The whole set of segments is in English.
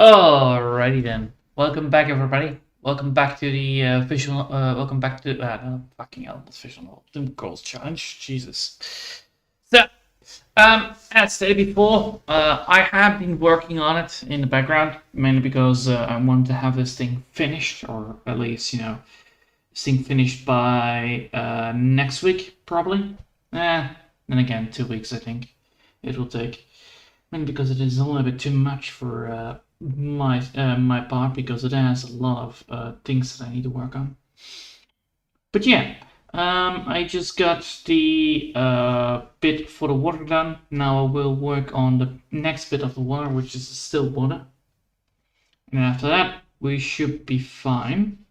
Alrighty then. Welcome back, everybody. Welcome back to the official. Welcome back to no, fucking hell, it's official ToonScroll Challenge. Jesus. So, as stated before, I have been working on it in the background mainly because I want to have this thing finished, or at least this thing finished by next week probably. Then again, 2 weeks I think it will take. Mainly because it is a little bit too much for my part, because it has a lot of things that I need to work on. But yeah, I just got the bit for the water done. Now I will work on the next bit of the water, which is the still water. And after that, we should be fine.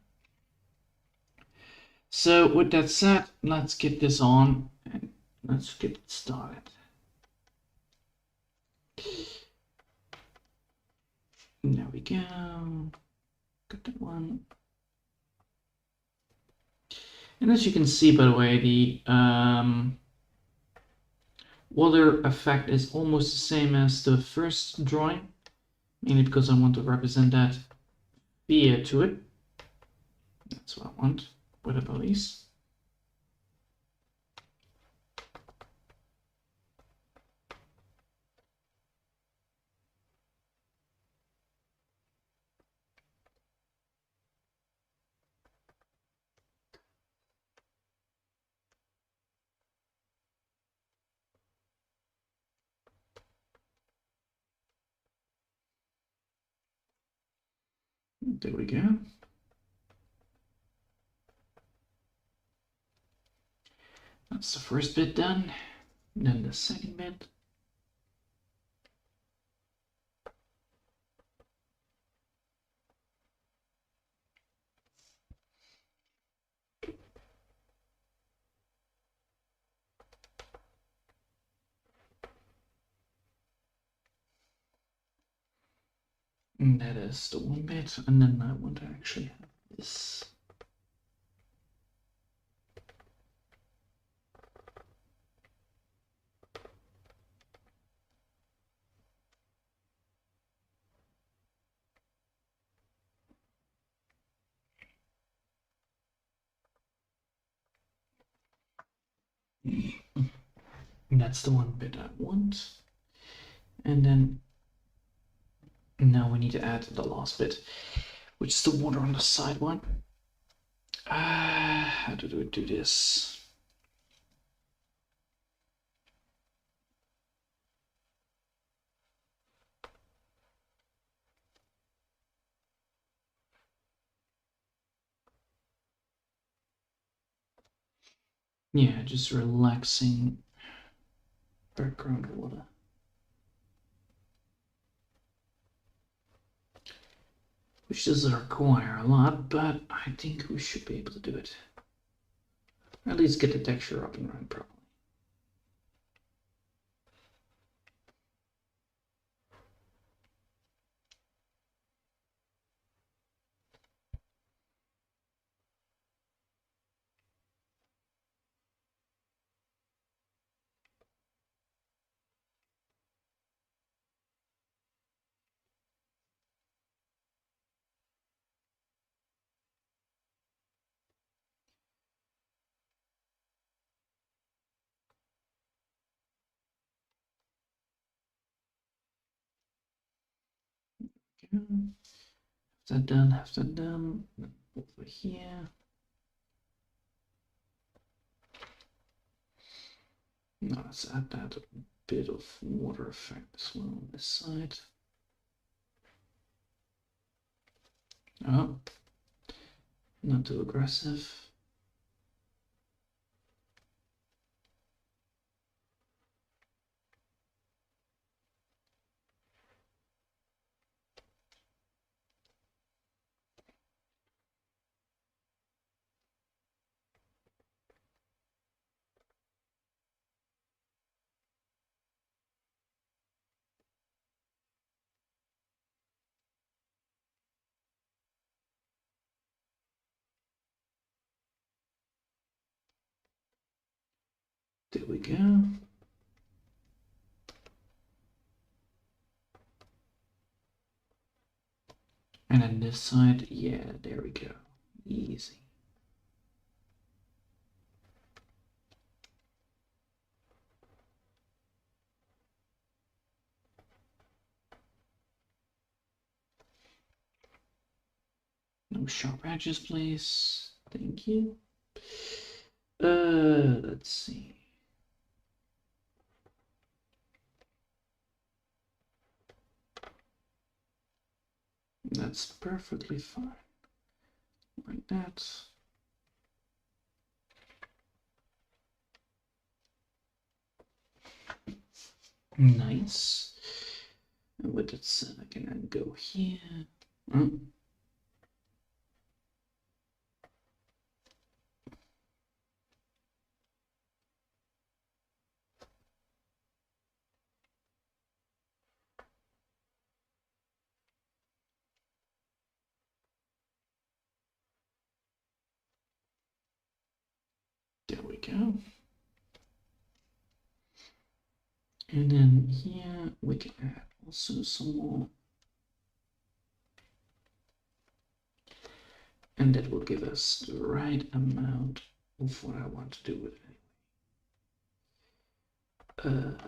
So with that said, let's get this on and let's get it started. There we go. Got that one. And as you can see, by the way, the water effect is almost the same as the first drawing, mainly because I want to represent that fear to it. That's what I want with the police. There we go. That's the first bit done. Then the second bit. And that is the one bit, and then I want to actually have this. And that's the one bit I want. And then now we need to add the last bit, which is the water on the side one. How do we do this? Yeah, just relaxing background water. Which doesn't require a lot, but I think we should be able to do it. At least get the texture up and running properly. Okay. Have that done, have that done. Over here. Now let's add that bit of water effect as well on this side. Oh, not too aggressive. There we go. And then this side, yeah, there we go. Easy. No sharp edges, please. Thank you. Let's see. That's perfectly fine. Like that. Nice. And with that said, I can then go here. There we go. And then here we can add also some more. And that will give us the right amount of what I want to do with it. Like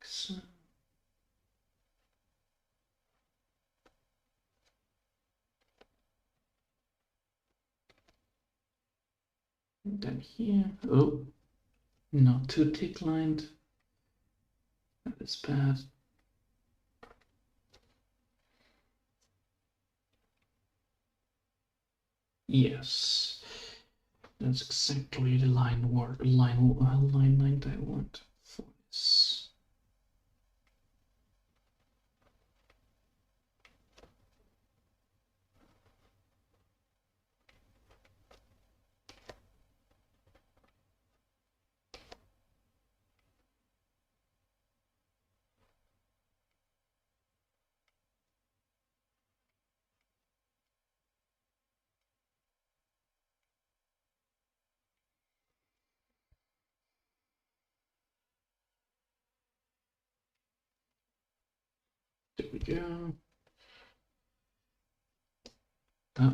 so. And then here, oh, not too thick lined. That is bad. Yes, that's exactly the line length I want for this. There we go. Oh.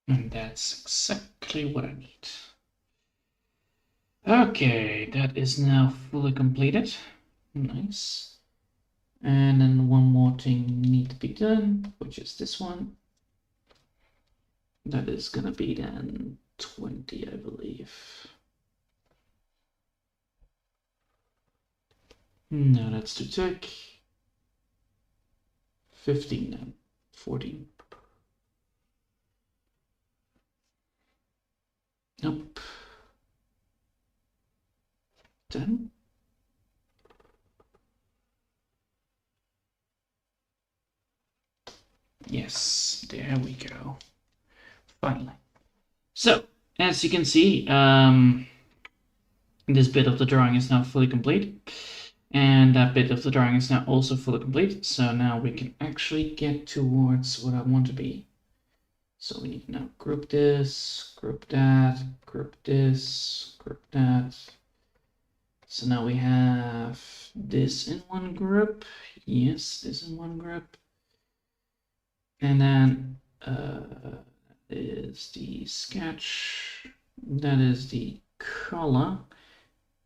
And that's exactly what I need. Okay, that is now fully completed. Nice. And then one more thing need to be done, which is this one. That is gonna be then 20, I believe. No, that's too thick. 15 then. 14. Nope. 10. Yes, there we go. Finally. So, as you can see, this bit of the drawing is now fully complete. And that bit of the drawing is now also fully complete. So now we can actually get towards what I want to be. So we need to now group this, group that, group this, group that. So now we have this in one group. Yes, this in one group. And then is the sketch. That is the color.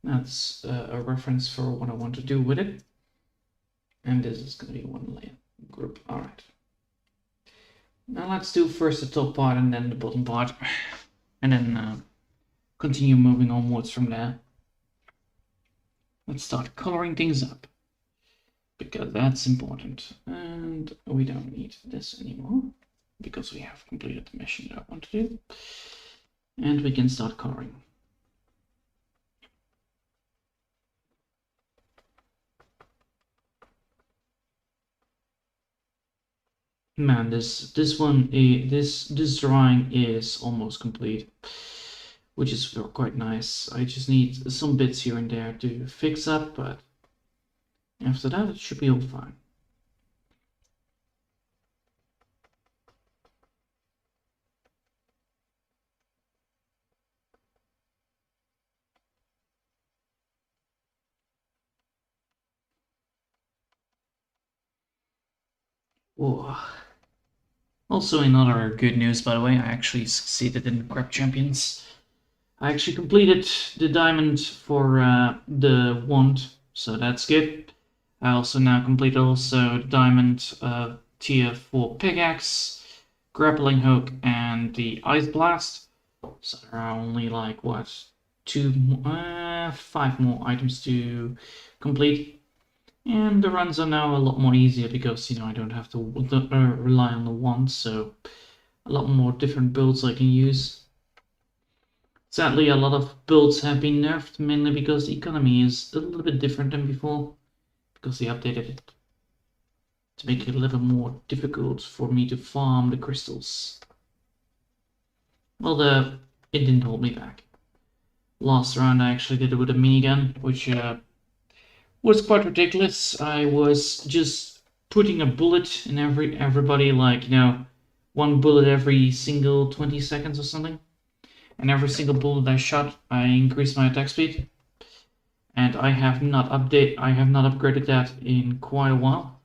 That's a reference for what I want to do with it. And this is going to be one layer group. All right. Now let's do first the top part and then the bottom part. And then continue moving onwards from there. Let's start coloring things up, because that's important. And we don't need this anymore, because we have completed the mission that I want to do. And we can start coloring. Man, this drawing is almost complete. which is quite nice. I just need some bits here and there to fix up, but after that it should be all fine. Oh. Also, in other good news, by the way, I actually succeeded in Crab Champions. I actually completed the diamond for the wand, so that's good. I also now completed also the diamond tier for pickaxe, grappling hook, and the ice blast. So there are only like what, 5 more items to complete. And the runs are now a lot more easier because, I don't have to rely on the wand, so a lot more different builds I can use. Sadly, a lot of builds have been nerfed, mainly because the economy is a little bit different than before, because they updated it to make it a little more difficult for me to farm the crystals. Well, it didn't hold me back. Last round I actually did it with a minigun, which was quite ridiculous. I was just putting a bullet in everybody, like, one bullet every single 20 seconds or something. And every single bullet I shot, I increased my attack speed. And I have not upgraded that in quite a while,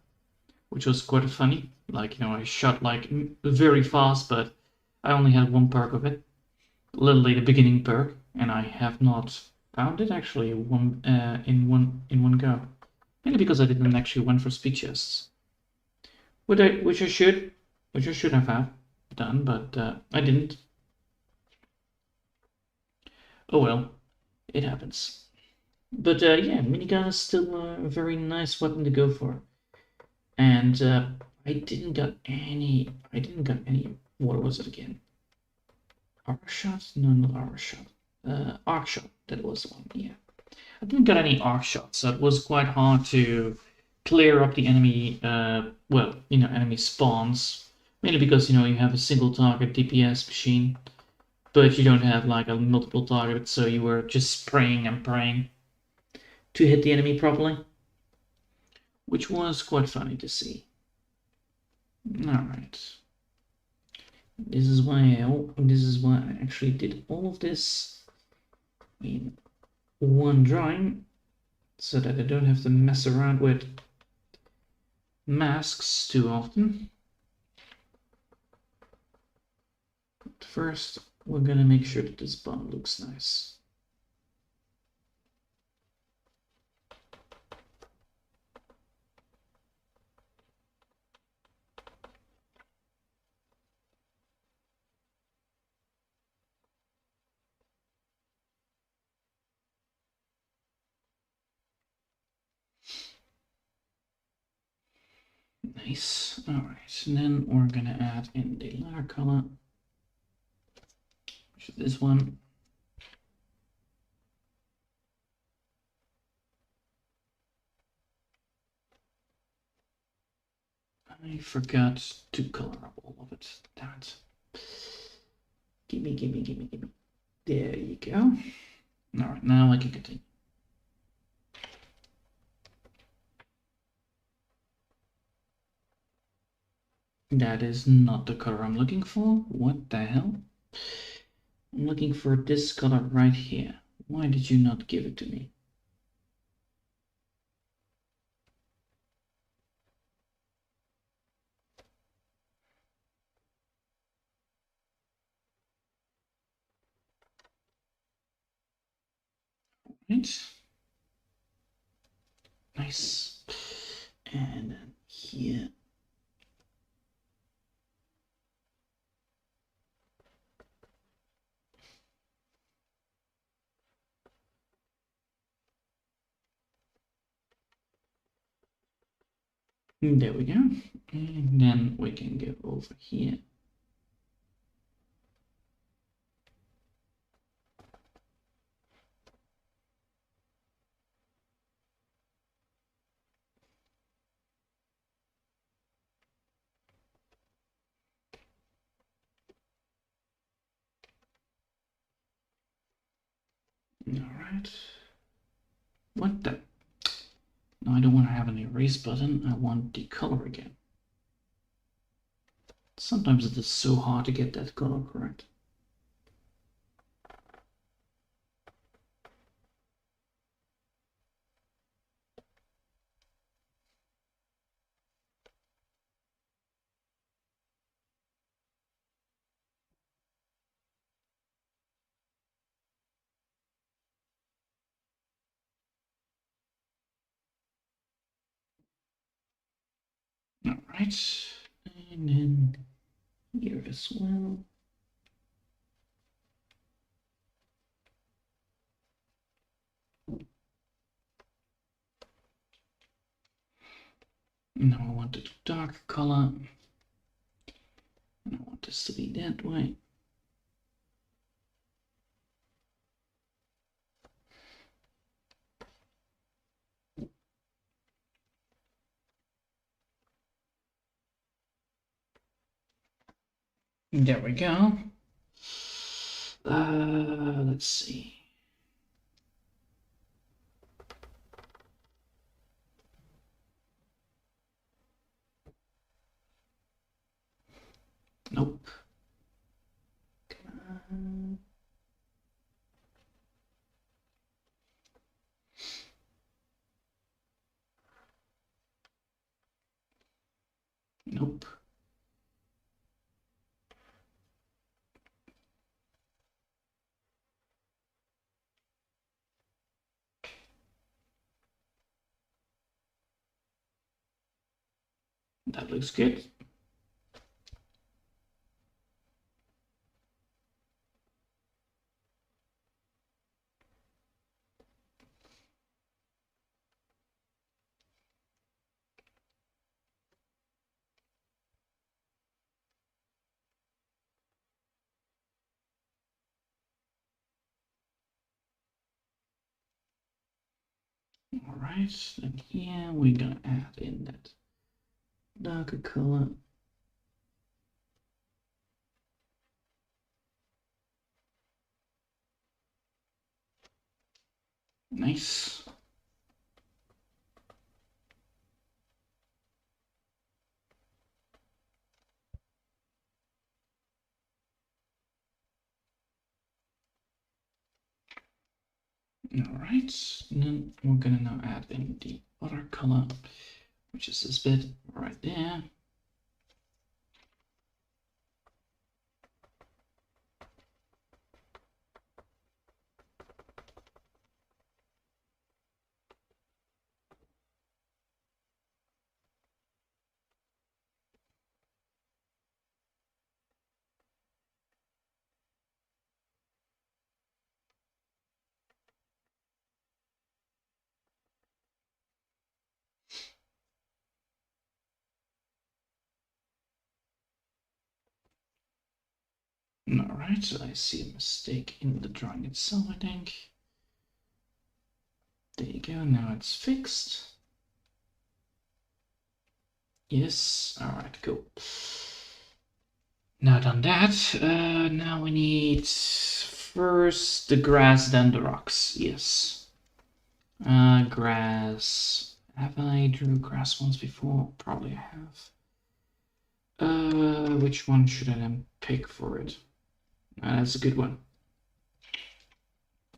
which was quite funny. Like, I shot like very fast, but I only had one perk of it, literally the beginning perk, and I have not found it actually in one go. Mainly because I didn't actually went for speed chests, which I should have done, but I didn't. Oh well, it happens. But yeah, minigun is still a very nice weapon to go for. And I didn't got any. What was it again? Arc shot? No, not arc shot. Arc shot. That was the one. Yeah, I didn't get any arc shots, so it was quite hard to clear up the enemy. Enemy spawns. Mainly because you have a single target DPS machine, but you don't have like a multiple target, so you were just spraying and praying to hit the enemy properly, which was quite funny to see. Alright. This is why I actually did all of this in one drawing, so that I don't have to mess around with masks too often. But first, we're gonna make sure that this bun looks nice. Nice. Alright, and then we're gonna add in the letter color, which is this one. I forgot to color up all of it. Damn it. Gimme. There you go. Alright, now I can continue. That is not the color I'm looking for. What the hell? I'm looking for this color right here. Why did you not give it to me? Right. Nice. And then here. There we go. And then we can go over here. Alright. What the? No, I don't want to have an erase button. I want the color again. Sometimes it is so hard to get that color correct. Alright. And then here as well. Now I want a dark color. And I want this to be that way. There we go. Let's see. Nope. Nope. That looks good. All right, then here we're gonna add in that darker color. Nice. All right, and then we're gonna now add in the other color, which is this bit right there. All right, so I see a mistake in the drawing itself, I think. There you go, now it's fixed. Yes, all right, cool. Now done that, now we need first the grass, then the rocks, yes. Grass. Have I drew grass once before? Probably I have. Which one should I then pick for it? That's a good one.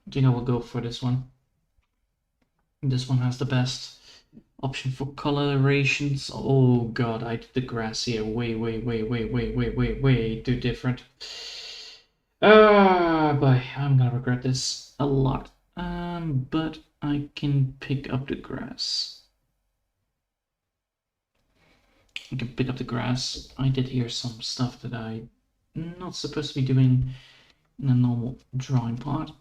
I think I will go for this one. This one has the best option for colorations. Oh god, I did the grass here way too different. Boy, I'm gonna regret this a lot. But I can pick up the grass. I can pick up the grass. I did hear some stuff that I'm not supposed to be doing in a normal drawing part.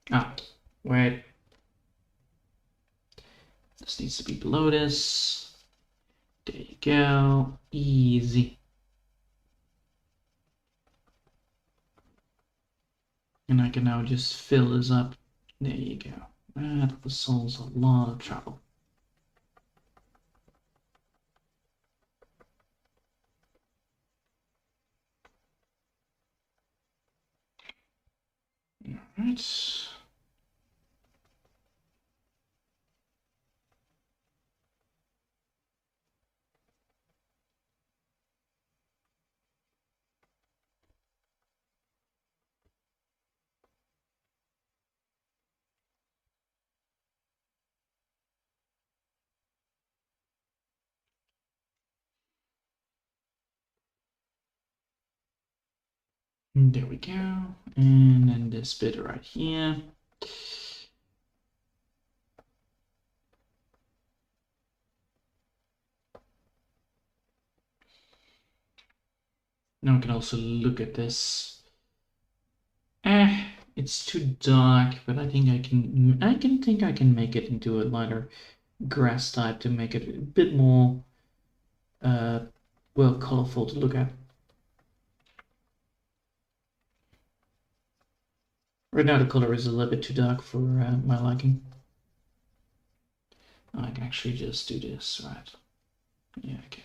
Ah, wait. This needs to be below this. There you go. Easy. And I can now just fill this up. There you go. That solves a lot of trouble. Right. There we go. And then this bit right here. Now we can also look at this. It's too dark, but I think I can make it into a lighter grass type to make it a bit more well, colorful to look at. Right now the color is a little bit too dark for my liking. I can actually just do this, right? Yeah, I can.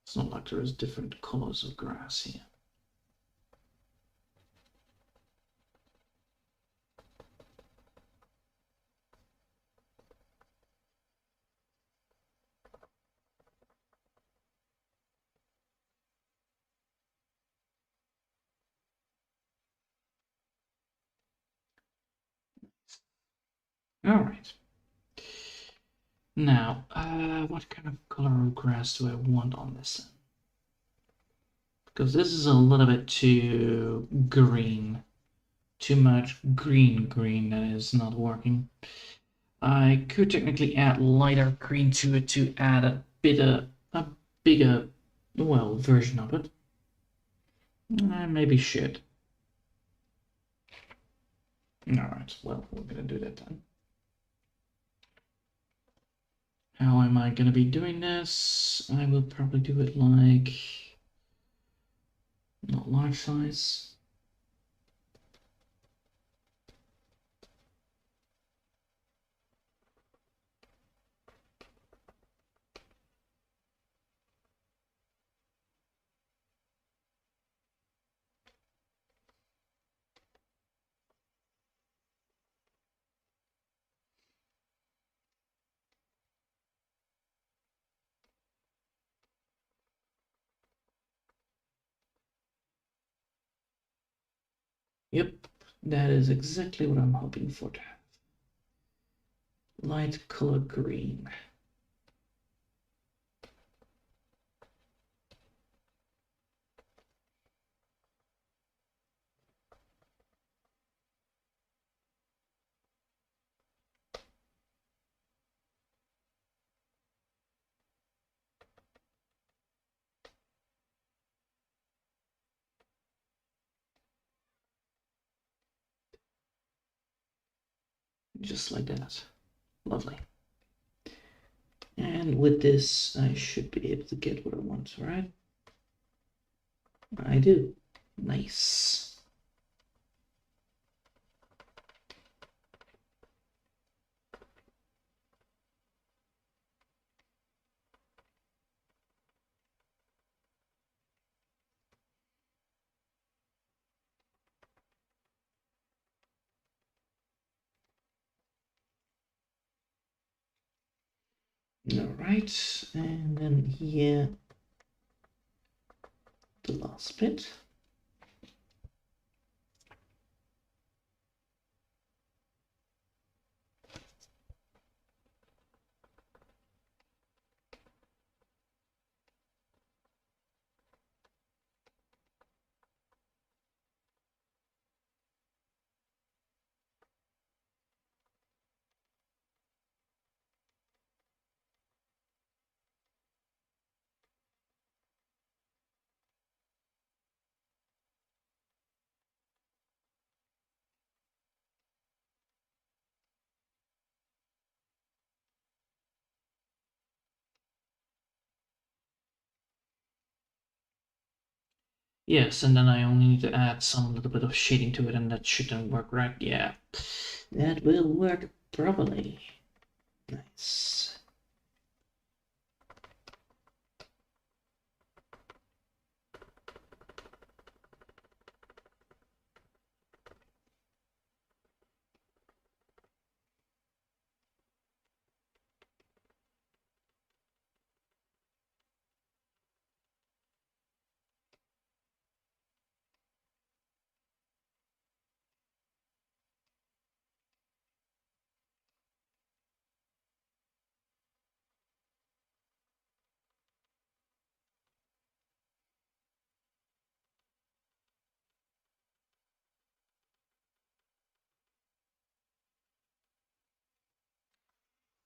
It's not like there is different colors of grass here. All right. Now, what kind of color of grass do I want on this? Because this is a little bit too green. Too much green that is not working. I could technically add lighter green to it to add a bigger, well, version of it. Maybe should. Alright, well, we're gonna do that then. How am I gonna be doing this? I will probably do it like, not large size. Yep, that is exactly what I'm hoping for to have. Light color green. Just like that. Lovely. And with this, I should be able to get what I want, right? I do. Nice. All right, and then here, the last bit. Yes, and then I only need to add some little bit of shading to it, and that shouldn't work, right? Yeah, that will work properly. Nice.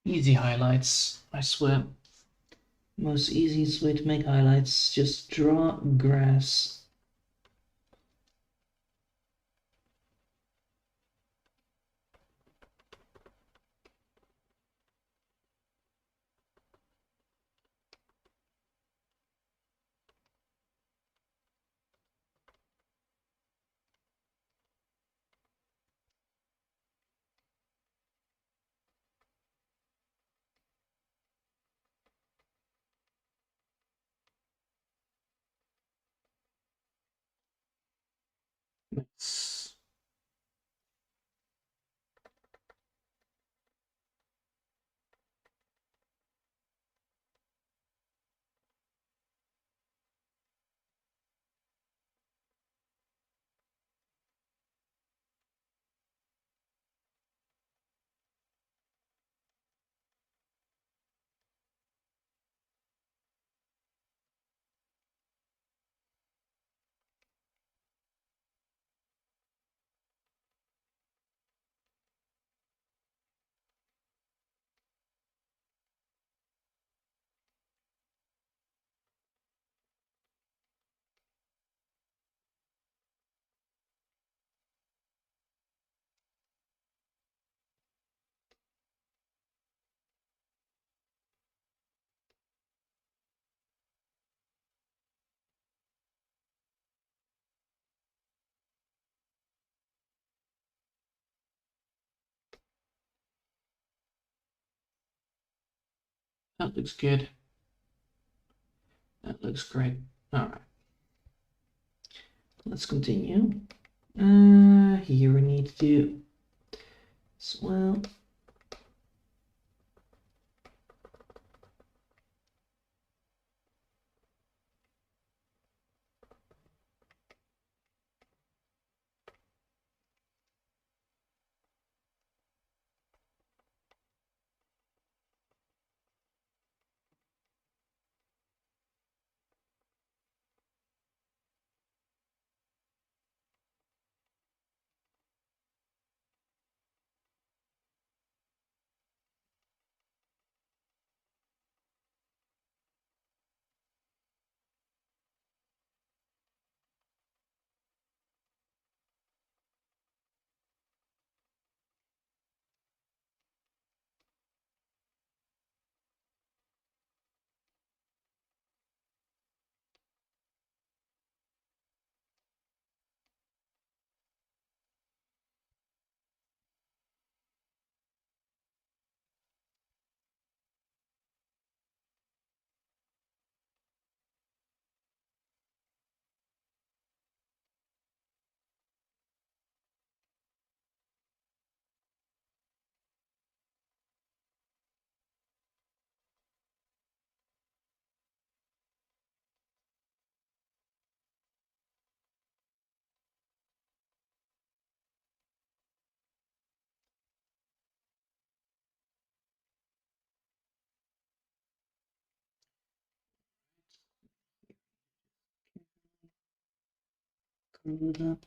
Easy highlights, I swear. Most easiest way to make highlights, just draw grass. Nice. That looks good. That looks great. All right. Let's continue. Here we need to do as well. Screw it up.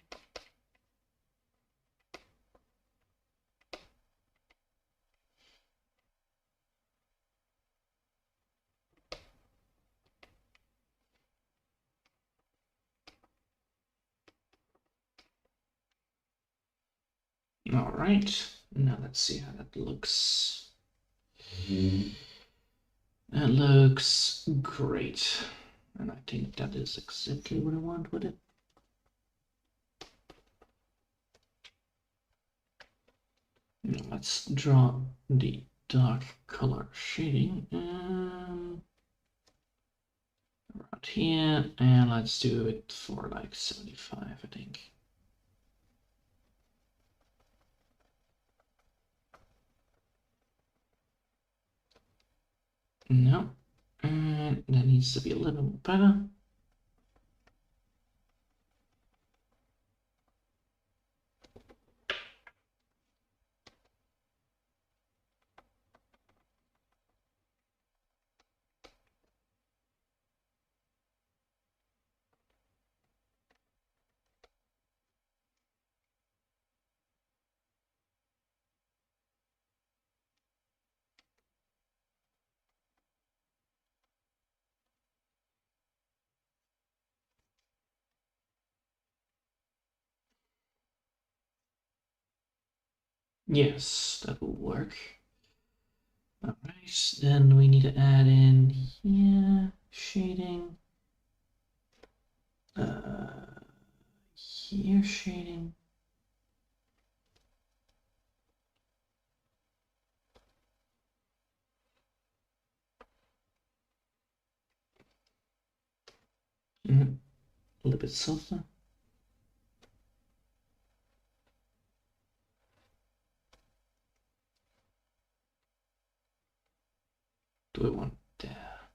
All right. Now let's see how that looks. That looks great. And I think that is exactly what I want with it. Now let's draw the dark color shading around here, and let's do it for like 75, I think. No, and that needs to be a little more better. Yes, that will work. Alright, then we need to add in here shading. Here shading. A little bit softer. Do I want that?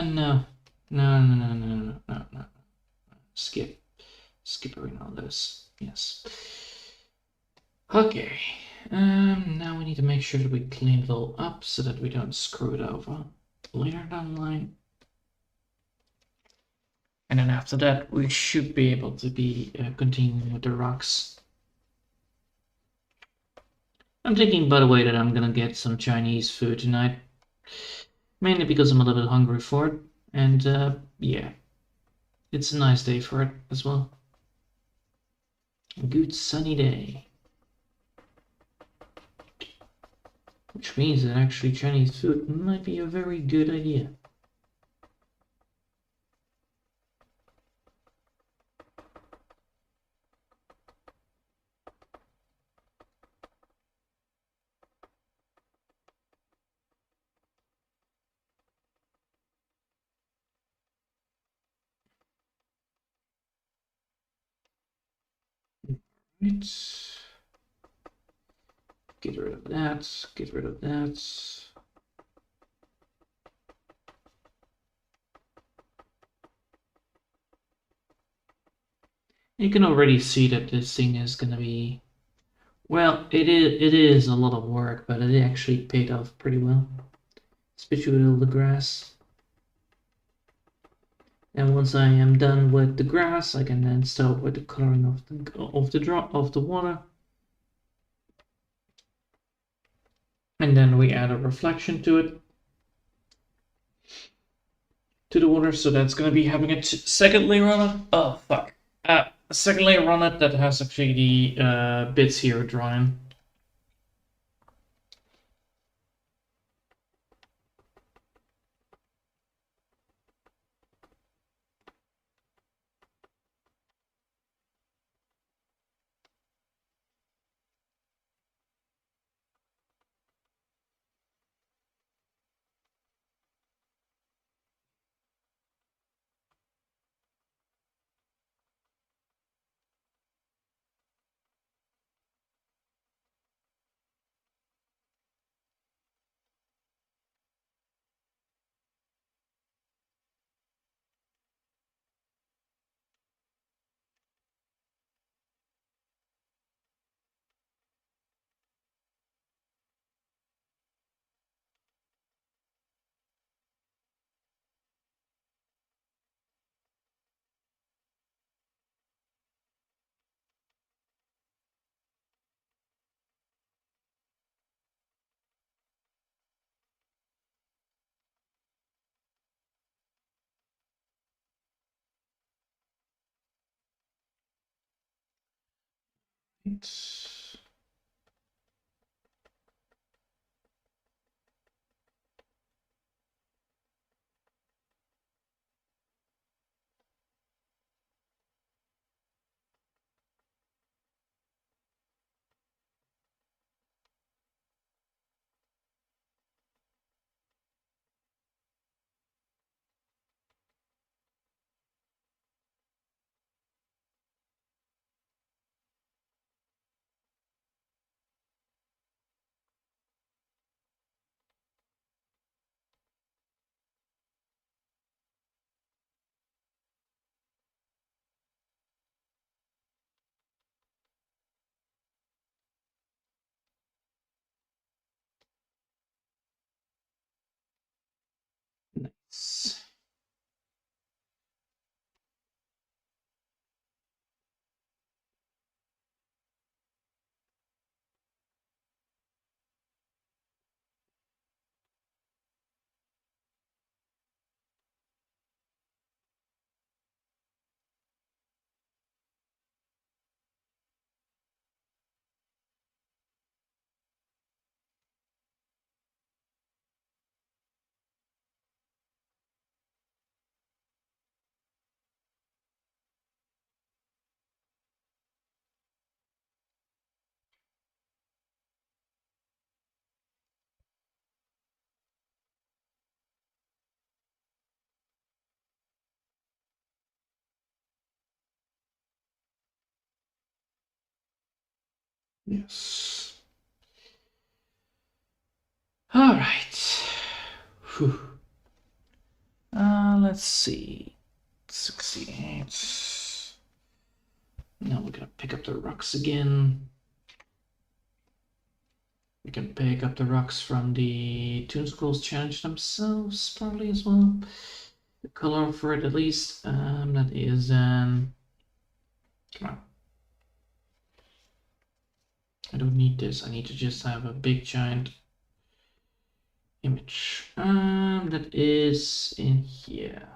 No. No. Skip. Skipping all those. Yes. Okay. Now we need to make sure that we clean it all up so that we don't screw it over later down the line. And then after that, we should be able to be continuing with the rocks. I'm thinking, by the way, that I'm gonna get some Chinese food tonight. Mainly because I'm a little bit hungry for it. And yeah, it's a nice day for it as well. A good sunny day. Which means that actually Chinese food might be a very good idea. Right. Get rid of that. Get rid of that. You can already see that this thing is gonna be, well, it is a lot of work, but it actually paid off pretty well, especially with all the grass. And once I am done with the grass, I can then start with the coloring of the water. And then we add a reflection to it, to the water, so that's gonna be having a second layer on it. Oh fuck. A second layer on it that has actually the bits here drawn. Yes. All right. Whew. Let's see. 68. Now we're gonna pick up the rocks again. We can pick up the rocks from the ToonScroll Challenge themselves, probably as well. The color for it, at least. That is come on. I don't need this. I need to just have a big giant image. That is in here.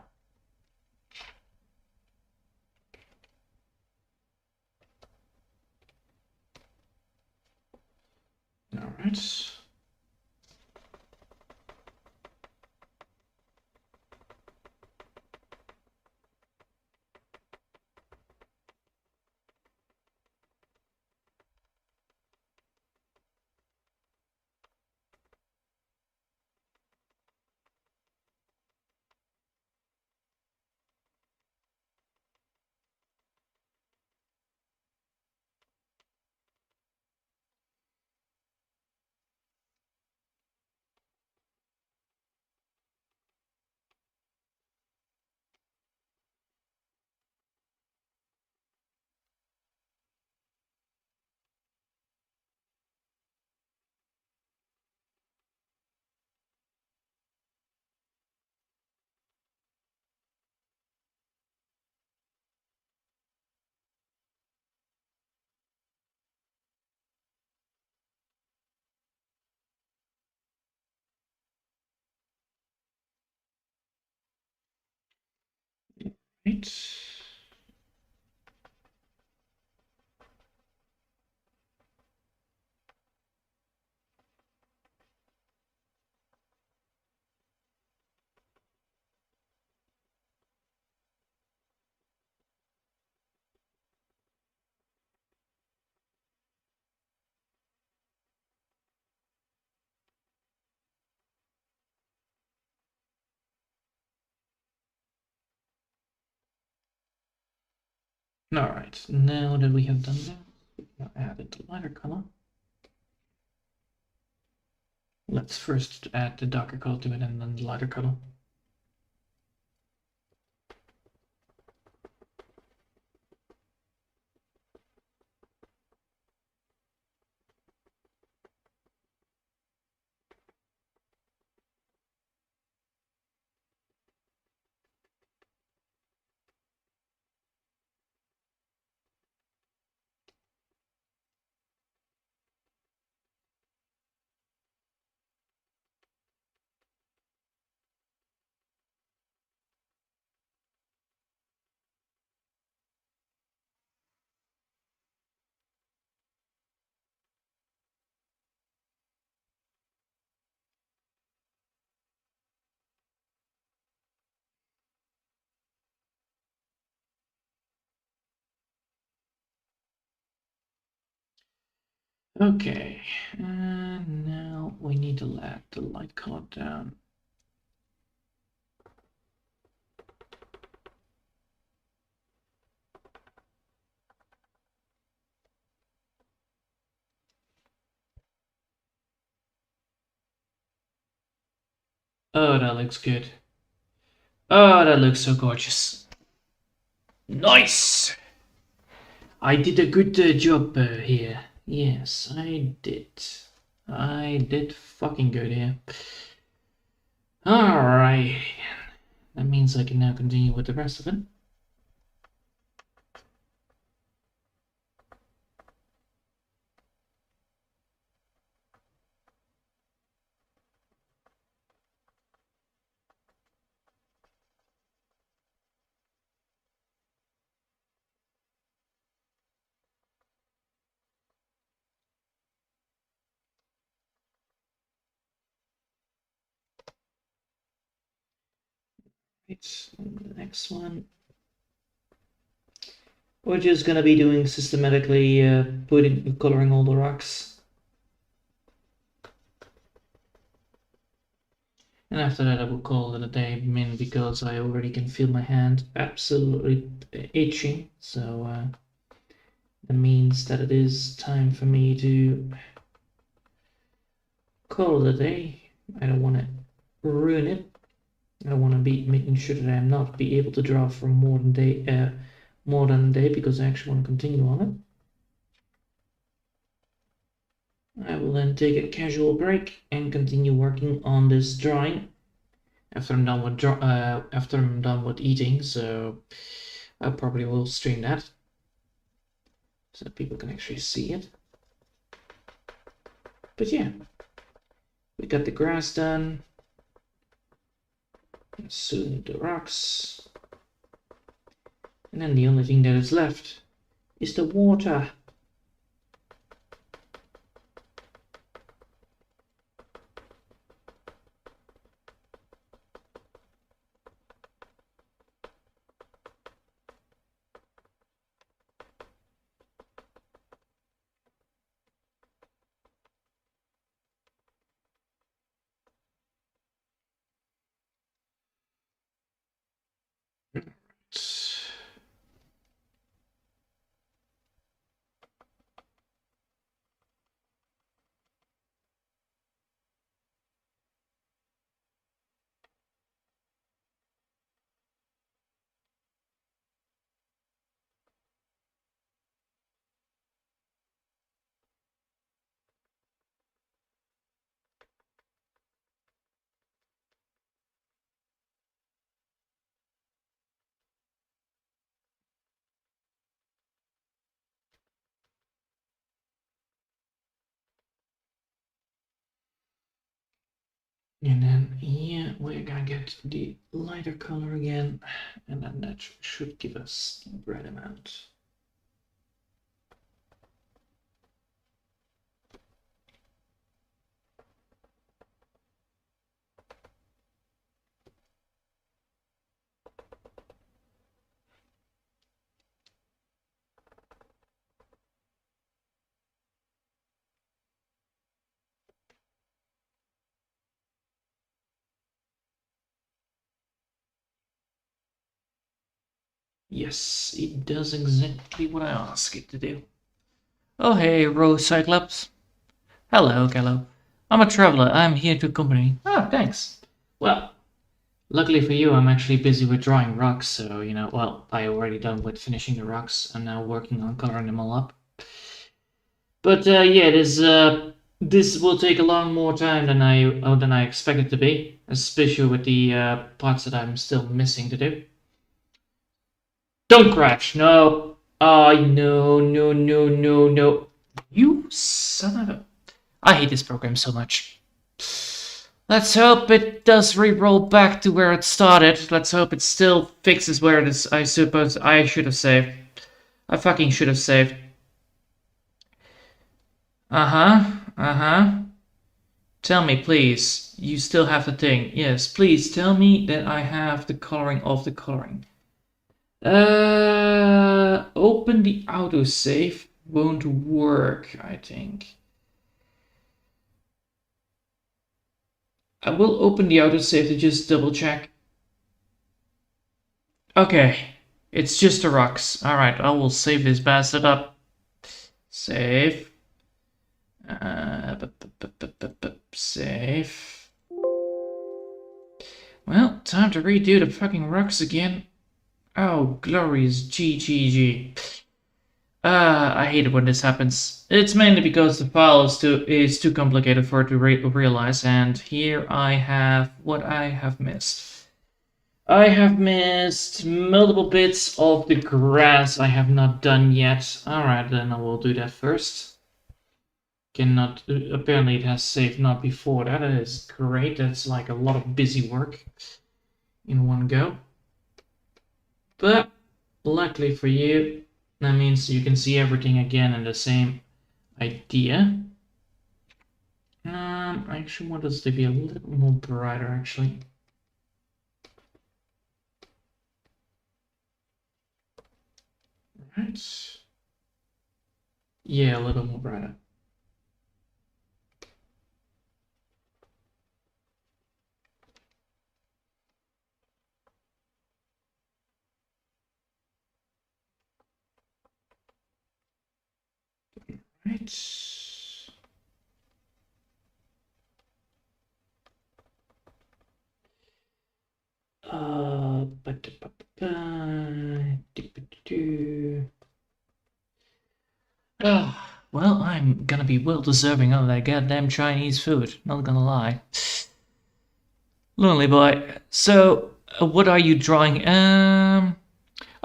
All right. Right. All right. Now that we have done that, we'll add it to lighter color. Let's first add the darker color to it and then the lighter color. Okay, and now we need to let the light color down. Oh, that looks good. Oh, that looks so gorgeous. Nice! I did a good job here. Yes, I did. I did fucking good here. Alright. That means I can now continue with the rest of it. Right, and the next one. We're just gonna be doing systematically coloring all the rocks. And after that I will call it a day, mainly because I already can feel my hand absolutely itching. So That means that it is time for me to call it a day. I don't want to ruin it. I want to be making sure that I am not be able to draw for more than a day because I actually want to continue on it. I will then take a casual break and continue working on this drawing after I'm done with eating. So I probably will stream that so that people can actually see it. But yeah, we got the grass done. And soon the rocks. And then the only thing that is left is the water. And then here we're gonna get the lighter color again, and then that should give us the right amount. Yes, it does exactly what I ask it to do. Oh hey, Rose Cyclops. Hello, Gallo. I'm a traveler. I'm here to accompany. Ah, thanks. Well, luckily for you, I'm actually busy with drawing rocks, so, well, I already done with finishing the rocks. I'm now working on coloring them all up. But, yeah, this will take a long more time than I expected to be, especially with the parts that I'm still missing to do. Don't crash, no. No, no, no, no, no. You son of a... I hate this program so much. Let's hope it does re-roll back to where it started. Let's hope it still fixes where it is. I suppose I should have saved. I fucking should have saved. Uh-huh. Tell me, please. You still have the thing. Yes, please tell me that I have the coloring of the coloring. Open the autosave won't work, I think. I will open the autosave to just double check. Okay, it's just the rocks. Alright, I will save this bastard up. Save. Save. Well, time to redo the fucking rocks again. Oh, glorious GGG. I hate it when this happens. It's mainly because the file is too complicated for it to realize, and here I have what I have missed. I have missed multiple bits of the grass I have not done yet. Alright, then I will do that first. Cannot, apparently it has saved not before that. That is great. That's like a lot of busy work in one go. But luckily for you, that means you can see everything again in the same idea. I actually want this to be a little more brighter, actually. Right. Yeah, a little more brighter. Right. Well, I'm gonna be well deserving of that goddamn Chinese food, not gonna lie. Lonely boy. So, what are you drawing? I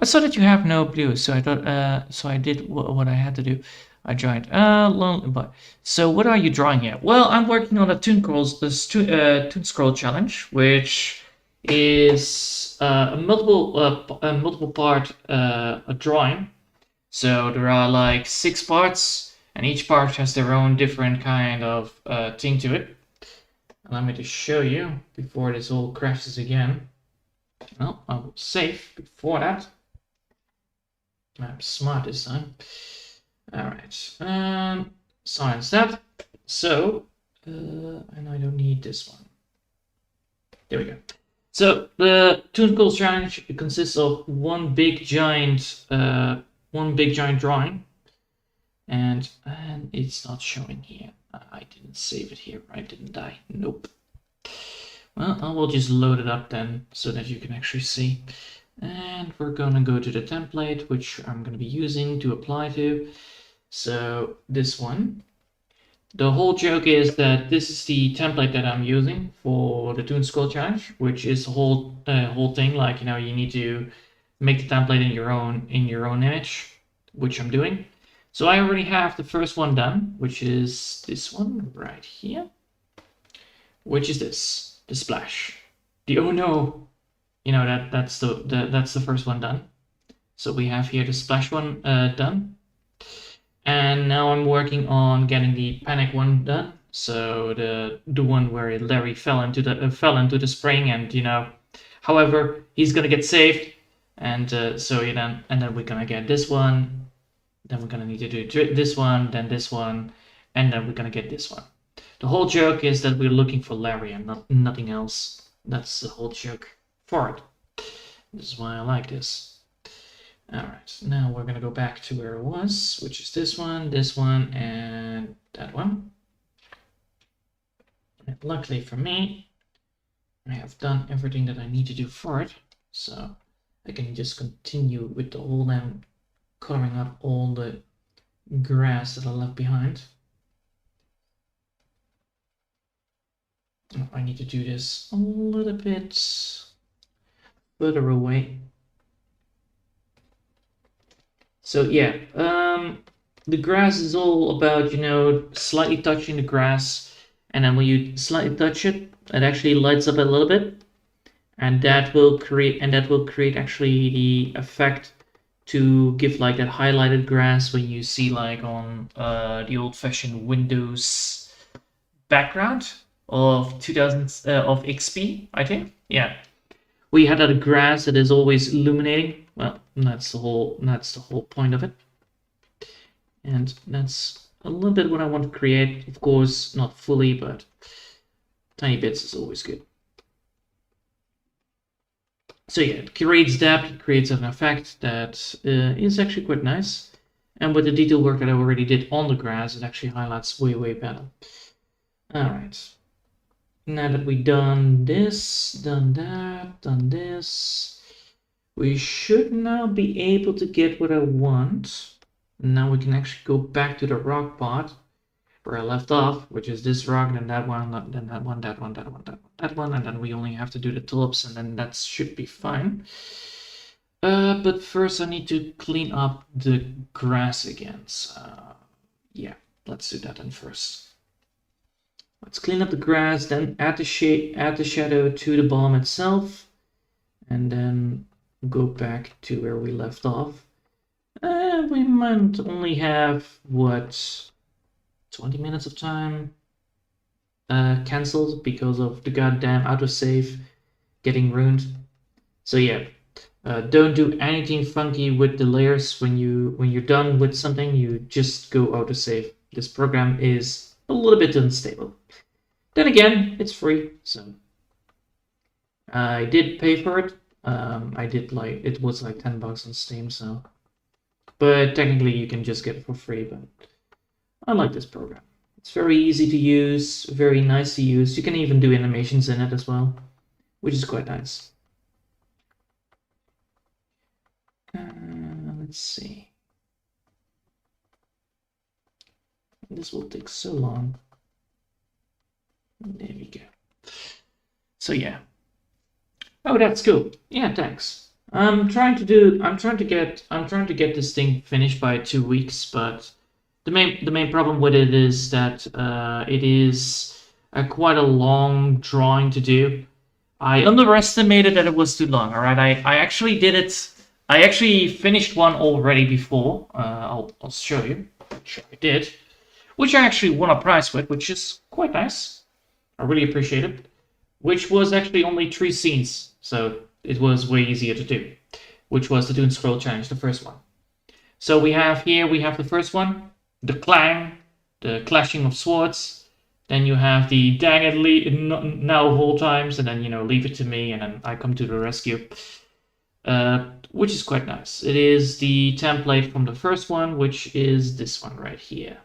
saw that you have no blue, so I thought, so I did what I had to do. I joined. Lonely boy. So, what are you drawing here? Well, I'm working on a ToonScroll Challenge, which is a multiple part a drawing. So there are like 6 parts, and each part has their own different kind of thing to it. Allow me to show you before this all crashes again. Well, I will save before that. I'm smart this time. Alright, silence that. So, and I don't need this one. There we go. So the ToonScroll Challenge consists of one big giant drawing, and it's not showing here. I didn't save it here, right? Didn't I? Nope. Well, I will just load it up then so that you can actually see. And we're gonna go to the template, which I'm gonna be using to apply to. So this one. The whole joke is that this is the template that I'm using for the ToonScroll Challenge, which is the whole thing. Like, you know, you need to make the template in your own image, which I'm doing. So I already have the first one done, which is this one right here, which is the splash. The oh no, you know, that's the first one done. So we have here the splash one done. And now I'm working on getting the panic one done. So the one where Larry fell into the spring, and you know, however, he's gonna get saved, and so you know, and then we're gonna get this one. Then we're gonna need to do this one, then this one, and then we're gonna get this one. The whole joke is that we're looking for Larry and nothing else. That's the whole joke for it. This is why I like this. Alright, now we're gonna go back to where it was, which is this one, and that one. And luckily for me, I have done everything that I need to do for it, so I can just continue with the whole damn coloring up all the grass that I left behind. Oh, I need to do this a little bit further away. So yeah, the grass is all about, you know, slightly touching the grass, and then when you slightly touch it, it actually lights up a little bit, and that will create actually the effect to give like that highlighted grass when you see like on the old-fashioned Windows background of 2000 of XP, I think. Yeah, we had that grass that is always illuminating. Well, that's the whole point of it. And that's a little bit what I want to create. Of course, not fully, but tiny bits is always good. So yeah, it creates depth, it creates an effect that is actually quite nice. And with the detail work that I already did on the grass, it actually highlights way, way better. All right. Now that we've done this, done that, done this, we should now be able to get what I want. Now we can actually go back to the rock part where I left off, which is this rock, then that one, then that one, that one, that one, that one, and then we only have to do the tulips, and then that should be fine. But first I need to clean up the grass again. So yeah, let's do that then first. Let's clean up the grass, then add the shadow to the bomb itself, and then go back to where we left off. We might only have, what, 20 minutes of time cancelled because of the goddamn autosave getting ruined. So yeah, don't do anything funky with the layers. When you're done with something, you just go autosave. This program is a little bit unstable. Then again, it's free, so I did pay for it. It was like $10 on Steam, so. But technically you can just get it for free, but I like this program. It's very easy to use, very nice to use. You can even do animations in it as well, which is quite nice. Let's see. This will take so long. There we go. So yeah. Oh, that's cool. Yeah, thanks. I'm trying to get this thing finished by 2 weeks, but the main problem with it is that it is quite a long drawing to do. I underestimated that it was too long. All right, I actually did it. I actually finished one already before. I'll show you, which I did, which I actually won a prize with, which is quite nice. I really appreciate it. Which was actually only 3 scenes, so it was way easier to do. Which was the ToonScroll Challenge, the first one. So we have the first one, the clang, the clashing of swords. Then you have the dang it now of all times, and then leave it to me, and then I come to the rescue. Which is quite nice. It is the template from the first one, which is this one right here.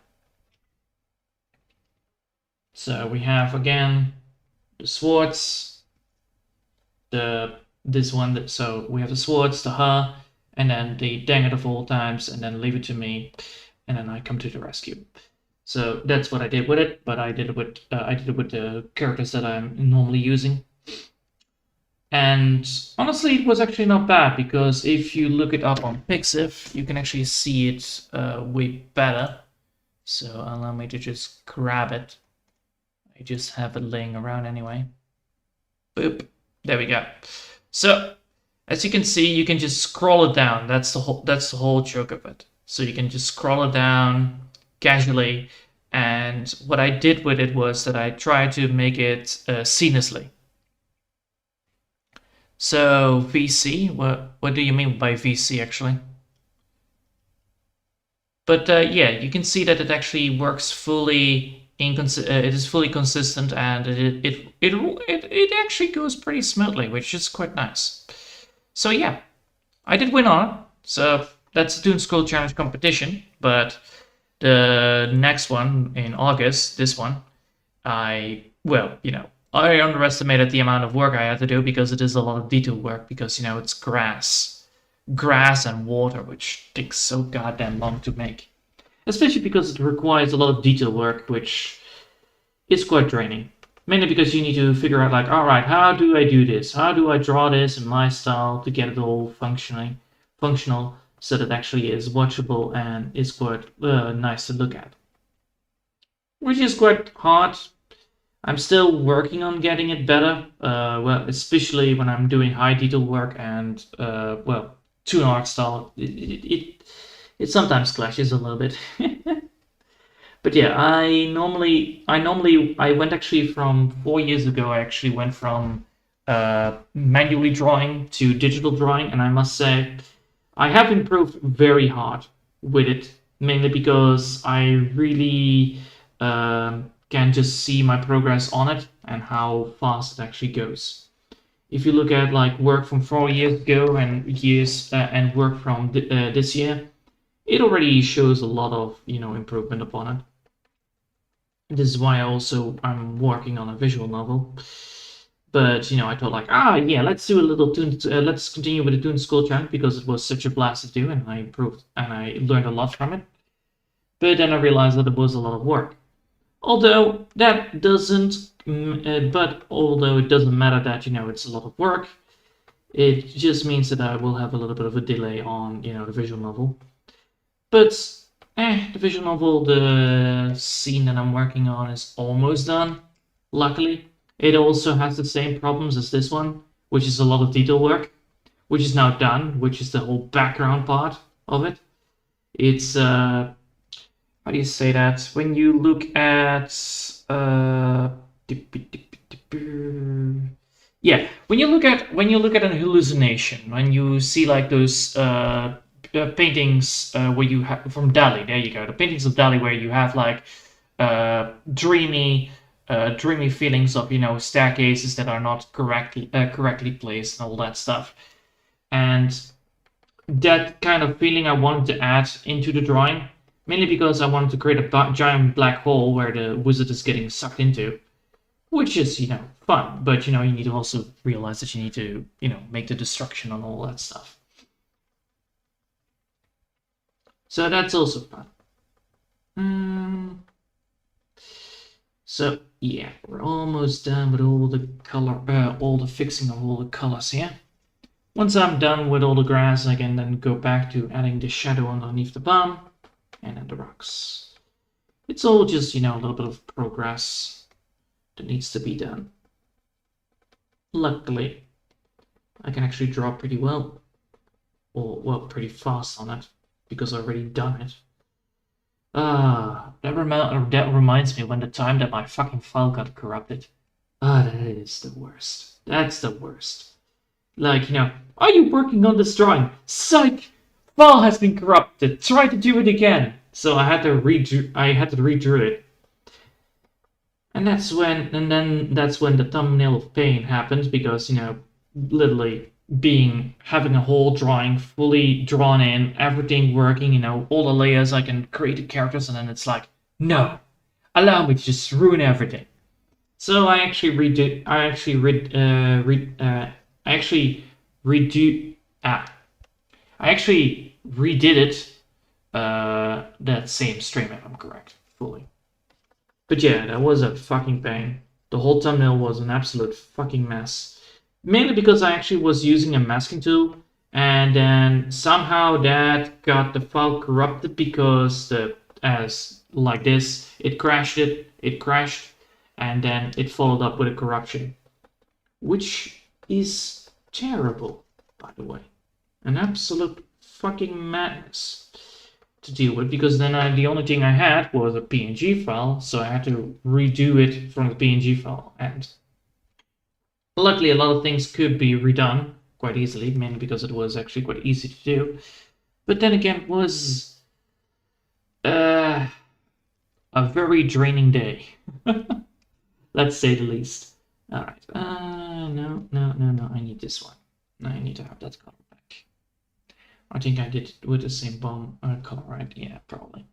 So we have again the swords, this one. So we have the swords, the her, and then the dang it of all times, and then leave it to me, and then I come to the rescue. So that's what I did with it, but I did it with the characters that I'm normally using. And honestly, it was actually not bad, because if you look it up on Pixiv, you can actually see it way better. So allow me to just grab it. I just have it laying around anyway. Boop. There we go. So as you can see, you can just scroll it down. That's the whole joke of it. So you can just scroll it down casually. And what I did with it was that I tried to make it seamlessly. So VC, what do you mean by VC actually? But yeah, you can see that it actually works fully. It is fully consistent, and it actually goes pretty smoothly, which is quite nice. So yeah, I did win on it. So that's the ToonScroll Challenge competition. But the next one in August, this one, I underestimated the amount of work I had to do, because it is a lot of detail work, because it's grass and water, which takes so goddamn long to make. Especially because it requires a lot of detail work, which is quite draining. Mainly because you need to figure out, like, alright, how do I do this? How do I draw this in my style to get it all functional, so that it actually is watchable and is quite nice to look at. Which is quite hard. I'm still working on getting it better, especially when I'm doing high detail work and, toon art style. It sometimes clashes a little bit. But yeah, I went actually from 4 years ago, I actually went from manually drawing to digital drawing, and I must say, I have improved very hard with it, mainly because I really can just see my progress on it and how fast it actually goes. If you look at like work from 4 years ago and work from this year, it already shows a lot of improvement upon it. This is why I'm working on a visual novel. But I thought like, yeah, let's do a little let's continue with the ToonScroll Challenge, because it was such a blast to do, and I improved and I learned a lot from it. But then I realized that it was a lot of work. Although it doesn't matter that it's a lot of work, it just means that I will have a little bit of a delay on the visual novel. But the visual novel, the scene that I'm working on is almost done, luckily. It also has the same problems as this one, which is a lot of detail work, which is now done, which is the whole background part of it. It's, how do you say that? When you look at, yeah, when you look at an hallucination, when you see like those paintings where you have from Dali, there you go, the paintings of Dali where you have like dreamy feelings of staircases that are not correctly placed and all that stuff, and that kind of feeling I wanted to add into the drawing. Mainly because I wanted to create a giant black hole where the wizard is getting sucked into, which is, fun. But, you need to also realize that you need to, make the destruction and all that stuff. So that's also fun. So yeah, we're almost done with all the all the fixing of all the colors here. Once I'm done with all the grass, I can then go back to adding the shadow underneath the bomb and then the rocks. It's all just, a little bit of progress that needs to be done. Luckily, I can actually draw pretty well, or well, pretty fast on it because I've already done it. That reminds me when the time that my fucking file got corrupted. That is the worst. That's the worst. Like, are you working on this drawing? Psych! File has been corrupted. Try to do it again. So I had to redo it. And that's when the thumbnail of pain happens because, literally having a whole drawing fully drawn in, everything working, all the layers, I can create the characters, and then it's like, no, allow me to just ruin everything. So I actually redid it that same stream, if I'm correct, fully. But yeah, that was a fucking pain. The whole thumbnail was an absolute fucking mess. Mainly because I actually was using a masking tool, and then somehow that got the file corrupted because it crashed, and then it followed up with a corruption, which is terrible, by the way. An absolute fucking madness to deal with, because then the only thing I had was a PNG file, so I had to redo it from the PNG file, and luckily a lot of things could be redone quite easily, mainly because it was actually quite easy to do. But then again, it was a very draining day, let's say the least. Alright, no, I need this one. I need to have that color back. I think I did it with the same bomb color, right? Yeah, probably.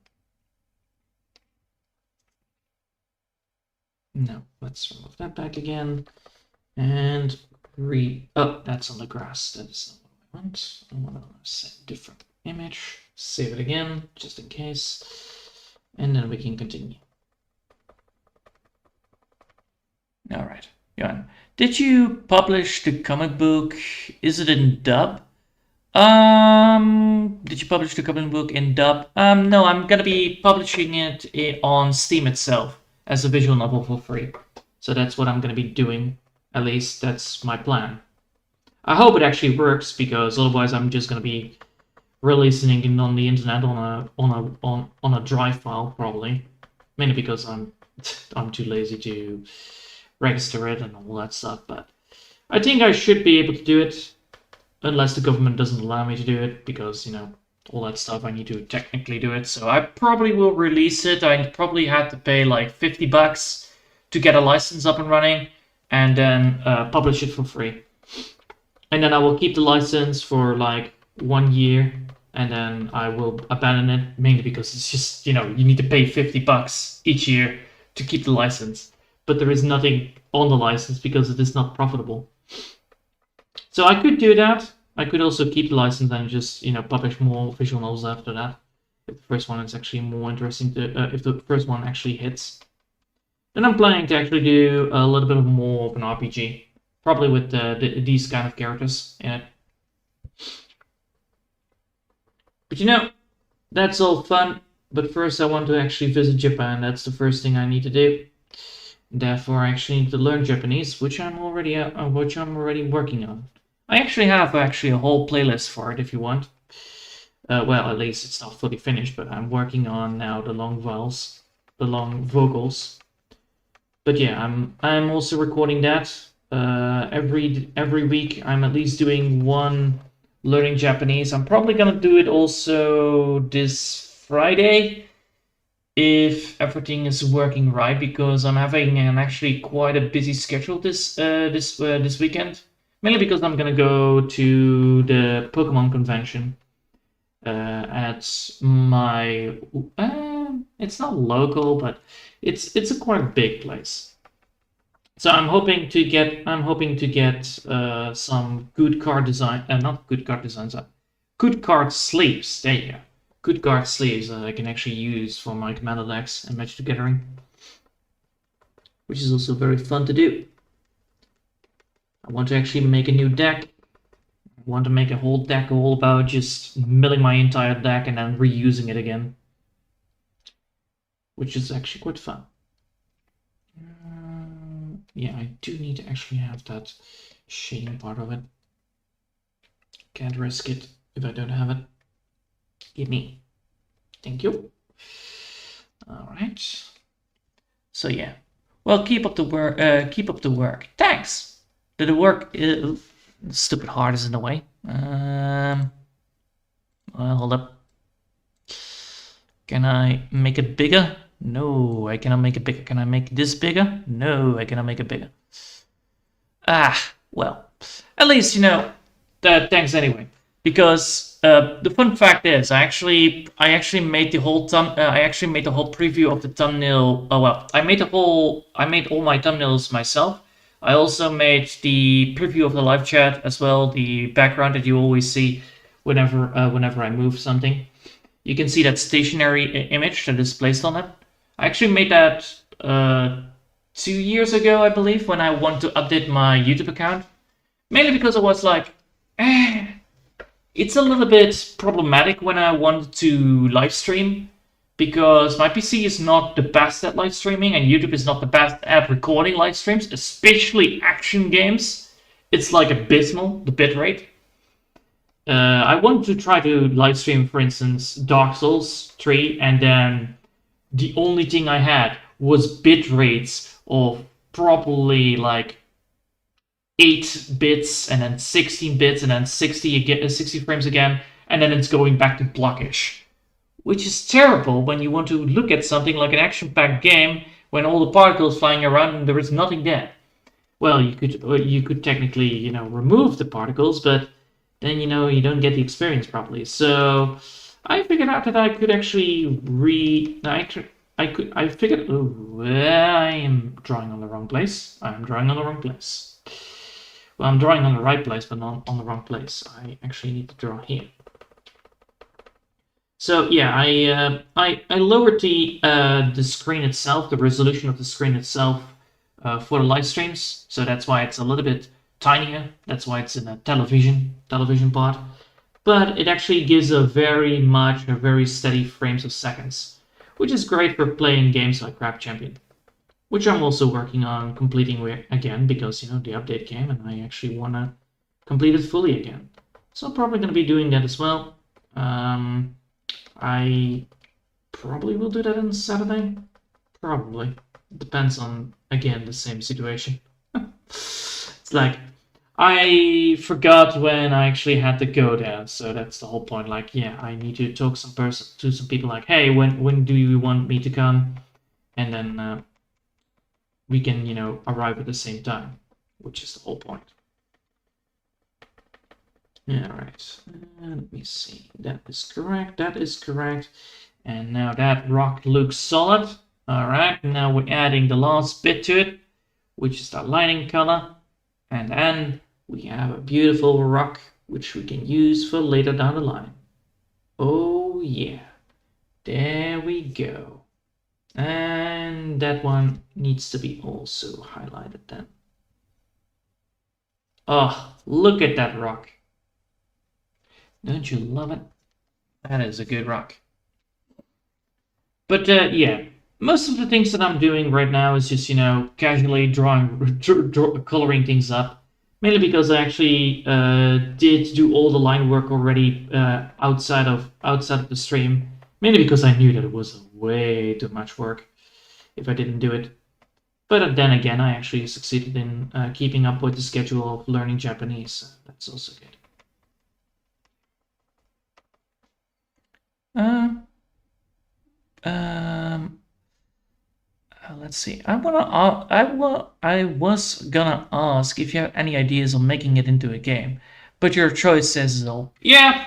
No, let's remove that back again. And that's on the grass. That is not what I want. I want to set a different image. Save it again, just in case. And then we can continue. All right, Johan. Did you publish the comic book? Is it in dub? Did you publish the comic book in dub? No, I'm gonna be publishing it on Steam itself as a visual novel for free. So that's what I'm gonna be doing. At least that's my plan. I hope it actually works, because otherwise I'm just gonna be releasing it on the internet on a drive file, probably. Mainly because I'm too lazy to register it and all that stuff. But I think I should be able to do it, unless the government doesn't allow me to do it, because all that stuff, I need to technically do it. So I probably will release it. I probably had to pay like $50 to get a license up and running, and then publish it for free. And then I will keep the license for like 1 year, and then I will abandon it, mainly because it's just, you need to pay $50 each year to keep the license. But there is nothing on the license because it is not profitable. So I could do that. I could also keep the license and just, publish more visual novels after that. If the first one is actually more interesting if the first one actually hits. Then I'm planning to actually do a little bit more of an RPG, probably with these kind of characters in it. But that's all fun. But first, I want to actually visit Japan. That's the first thing I need to do. Therefore, I actually need to learn Japanese, which I'm already working on. I actually have a whole playlist for it if you want. Well, at least it's not fully finished, but I'm working on now the long vowels, the long vocals. But yeah, I'm also recording that every week. I'm at least doing one learning Japanese. I'm probably gonna do it also this Friday, if everything is working right, because I'm having actually quite a busy schedule this weekend. Mainly because I'm gonna go to the Pokemon convention at my. It's not local, but it's a quite big place. So I'm hoping to get some good card design, not good card designs, good card sleeves. There you go. Good card sleeves that I can actually use for my Commander decks and Magic the Gathering, which is also very fun to do. I want to actually make a new deck. I want to make a whole deck all about just milling my entire deck and then reusing it again, which is actually quite fun. Yeah, I do need to actually have that shading part of it. Can't risk it if I don't have it. Give me. Thank you. All right. So yeah. Well, keep up the work. Keep up the work. Thanks. Did it work? Stupid heart is in the way. Well, hold up. Can I make it bigger? No, I cannot make it bigger. Can I make this bigger? No, I cannot make it bigger. Well, at least, you know, thanks anyway. Because the fun fact is, I actually made the whole preview of the thumbnail. Oh well, I made all my thumbnails myself. I also made the preview of the live chat as well, the background that you always see whenever I move something. You can see that stationary image that is placed on it. I actually made that 2 years ago, I believe, when I wanted to update my YouTube account. Mainly because I was like, it's a little bit problematic when I want to live stream, because my PC is not the best at live streaming and YouTube is not the best at recording live streams, especially action games. It's like abysmal, the bitrate. I wanted to try to live stream, for instance, Dark Souls 3, and then the only thing I had was bit rates of probably like 8 bits and then 16 bits and then 60 frames again, and then it's going back to blockish, which is terrible when you want to look at something like an action-packed game when all the particles flying around and there is nothing there. Well, you could technically, you know, remove the particles, but then, you know, you don't get the experience properly. So I figured out that I could actually I figured, I am drawing on the wrong place. I'm drawing on the wrong place. Well, I'm drawing on the right place, but not on the wrong place. I actually need to draw here. So yeah, I lowered the screen itself, the resolution of the screen itself for the live streams. So that's why it's a little bit tinier. That's why it's in a television part. But it actually gives a very steady frames of seconds, which is great for playing games like Craft Champion, which I'm also working on completing again because, you know, the update came and I actually want to complete it fully again. So I'm probably going to be doing that as well. I probably will do that on Saturday. Probably. Depends on, again, the same situation. It's like, I forgot when I actually had to go there, so that's the whole point. Like, yeah, I need to talk to some people like, hey, when do you want me to come? And then we can, you know, arrive at the same time, which is the whole point. Yeah, right. Let me see. That is correct. That is correct. And now that rock looks solid. All right. Now we're adding the last bit to it, which is the lining color. And then we have a beautiful rock, which we can use for later down the line. Oh, yeah. There we go. And that one needs to be also highlighted then. Oh, look at that rock. Don't you love it? That is a good rock. But yeah, most of the things that I'm doing right now is just, you know, casually coloring things up. Mainly because I actually did do all the line work already outside of the stream. Mainly because I knew that it was way too much work if I didn't do it. But then again, I actually succeeded in keeping up with the schedule of learning Japanese. So that's also good. Let's see. I was gonna ask if you have any ideas on making it into a game, but your choice says so. Yeah,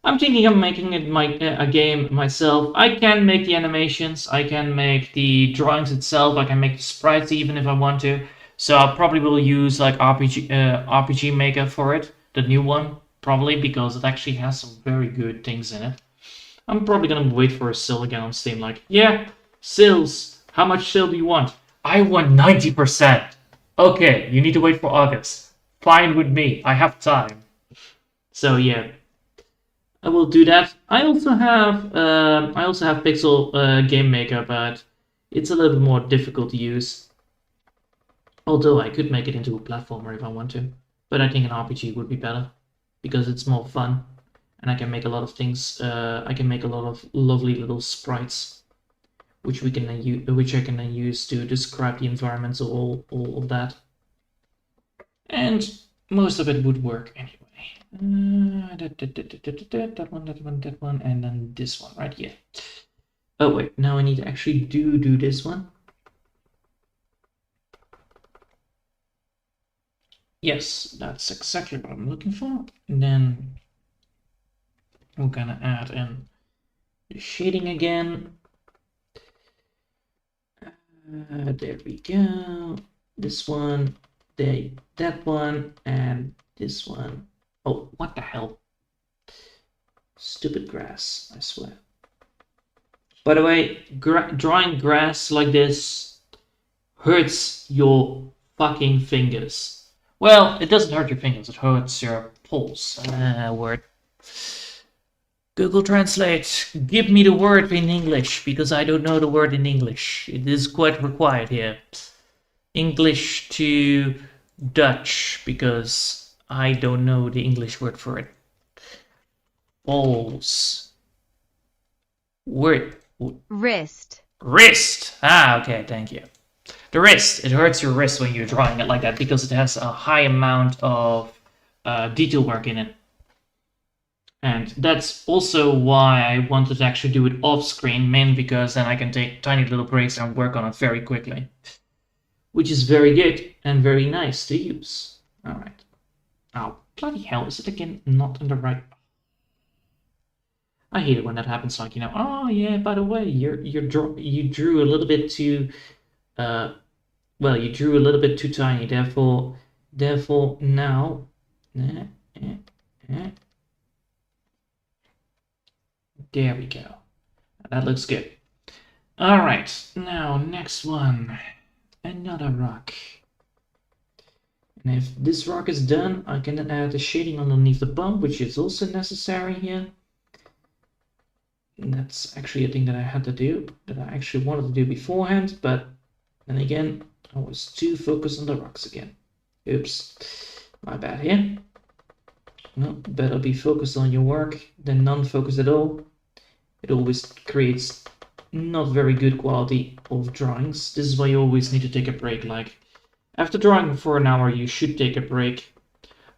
I'm thinking of making it a game myself. I can make the animations, I can make the drawings itself, I can make the sprites even if I want to. So I probably will use like RPG Maker for it, the new one, probably because it actually has some very good things in it. I'm probably gonna wait for a sale again on Steam. Like, yeah, sales. How much sale do you want? I want 90%. Okay, you need to wait for August. Fine with me. I have time. So yeah, I will do that. I also have Pixel Game Maker, but it's a little bit more difficult to use. Although I could make it into a platformer if I want to, but I think an RPG would be better because it's more fun, and I can make a lot of things. I can make a lot of lovely little sprites, which I can then use to describe the environments of all of that, and most of it would work anyway. That one, and then this one right here. Oh wait, now I need to actually do this one. Yes, that's exactly what I'm looking for. And then we're gonna add in the shading again. There we go. This one, that one, and this one. Oh, what the hell? Stupid grass, I swear. By the way, drawing grass like this hurts your fucking fingers. Well, it doesn't hurt your fingers, it hurts your pulse. Word. Google Translate, give me the word in English, because I don't know the word in English. It is quite required here. English to Dutch, because I don't know the English word for it. Balls. Word. Wrist. Wrist. Ah, okay, thank you. The wrist. It hurts your wrist when you're drawing it like that because it has a high amount of detail work in it. And that's also why I wanted to actually do it off screen, mainly because then I can take tiny little breaks and work on it very quickly. Which is very good and very nice to use. Alright. Oh, bloody hell, is it again not in the right... I hate it when that happens, like, you know, oh yeah, by the way, you drew a little bit too... well, you drew a little bit too tiny, therefore now... There we go. That looks good. Alright, now next one. Another rock. And if this rock is done, I can add the shading underneath the bump, which is also necessary here. And that's actually a thing that I had to do, that I actually wanted to do beforehand, but then again, I was too focused on the rocks again. Oops, my bad here. No, better be focused on your work than non-focused at all. It always creates not very good quality of drawings. This is why you always need to take a break. Like, after drawing for an hour, you should take a break.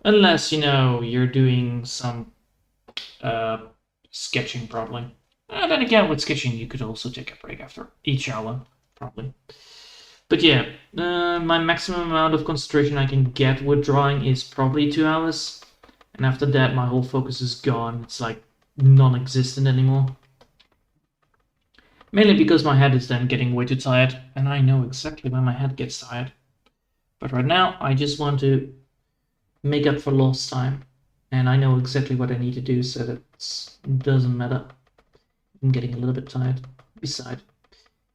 Unless, you know, you're doing some sketching, probably. And then again, with sketching, you could also take a break after each hour, probably. But yeah, my maximum amount of concentration I can get with drawing is probably 2 hours. And after that, my whole focus is gone. It's like non-existent anymore. Mainly because my head is then getting way too tired. And I know exactly when my head gets tired. But right now, I just want to make up for lost time. And I know exactly what I need to do, so that it doesn't matter. I'm getting a little bit tired. Besides,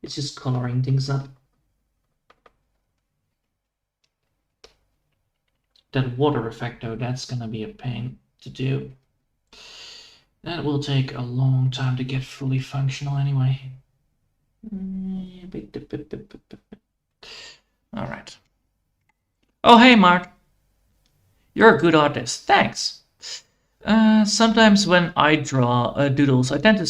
it's just coloring things up. That water effect, though, that's gonna be a pain to do. That will take a long time to get fully functional anyway. Alright. Oh, hey, Mark. You're a good artist. Thanks. Sometimes when I draw doodles, I tend to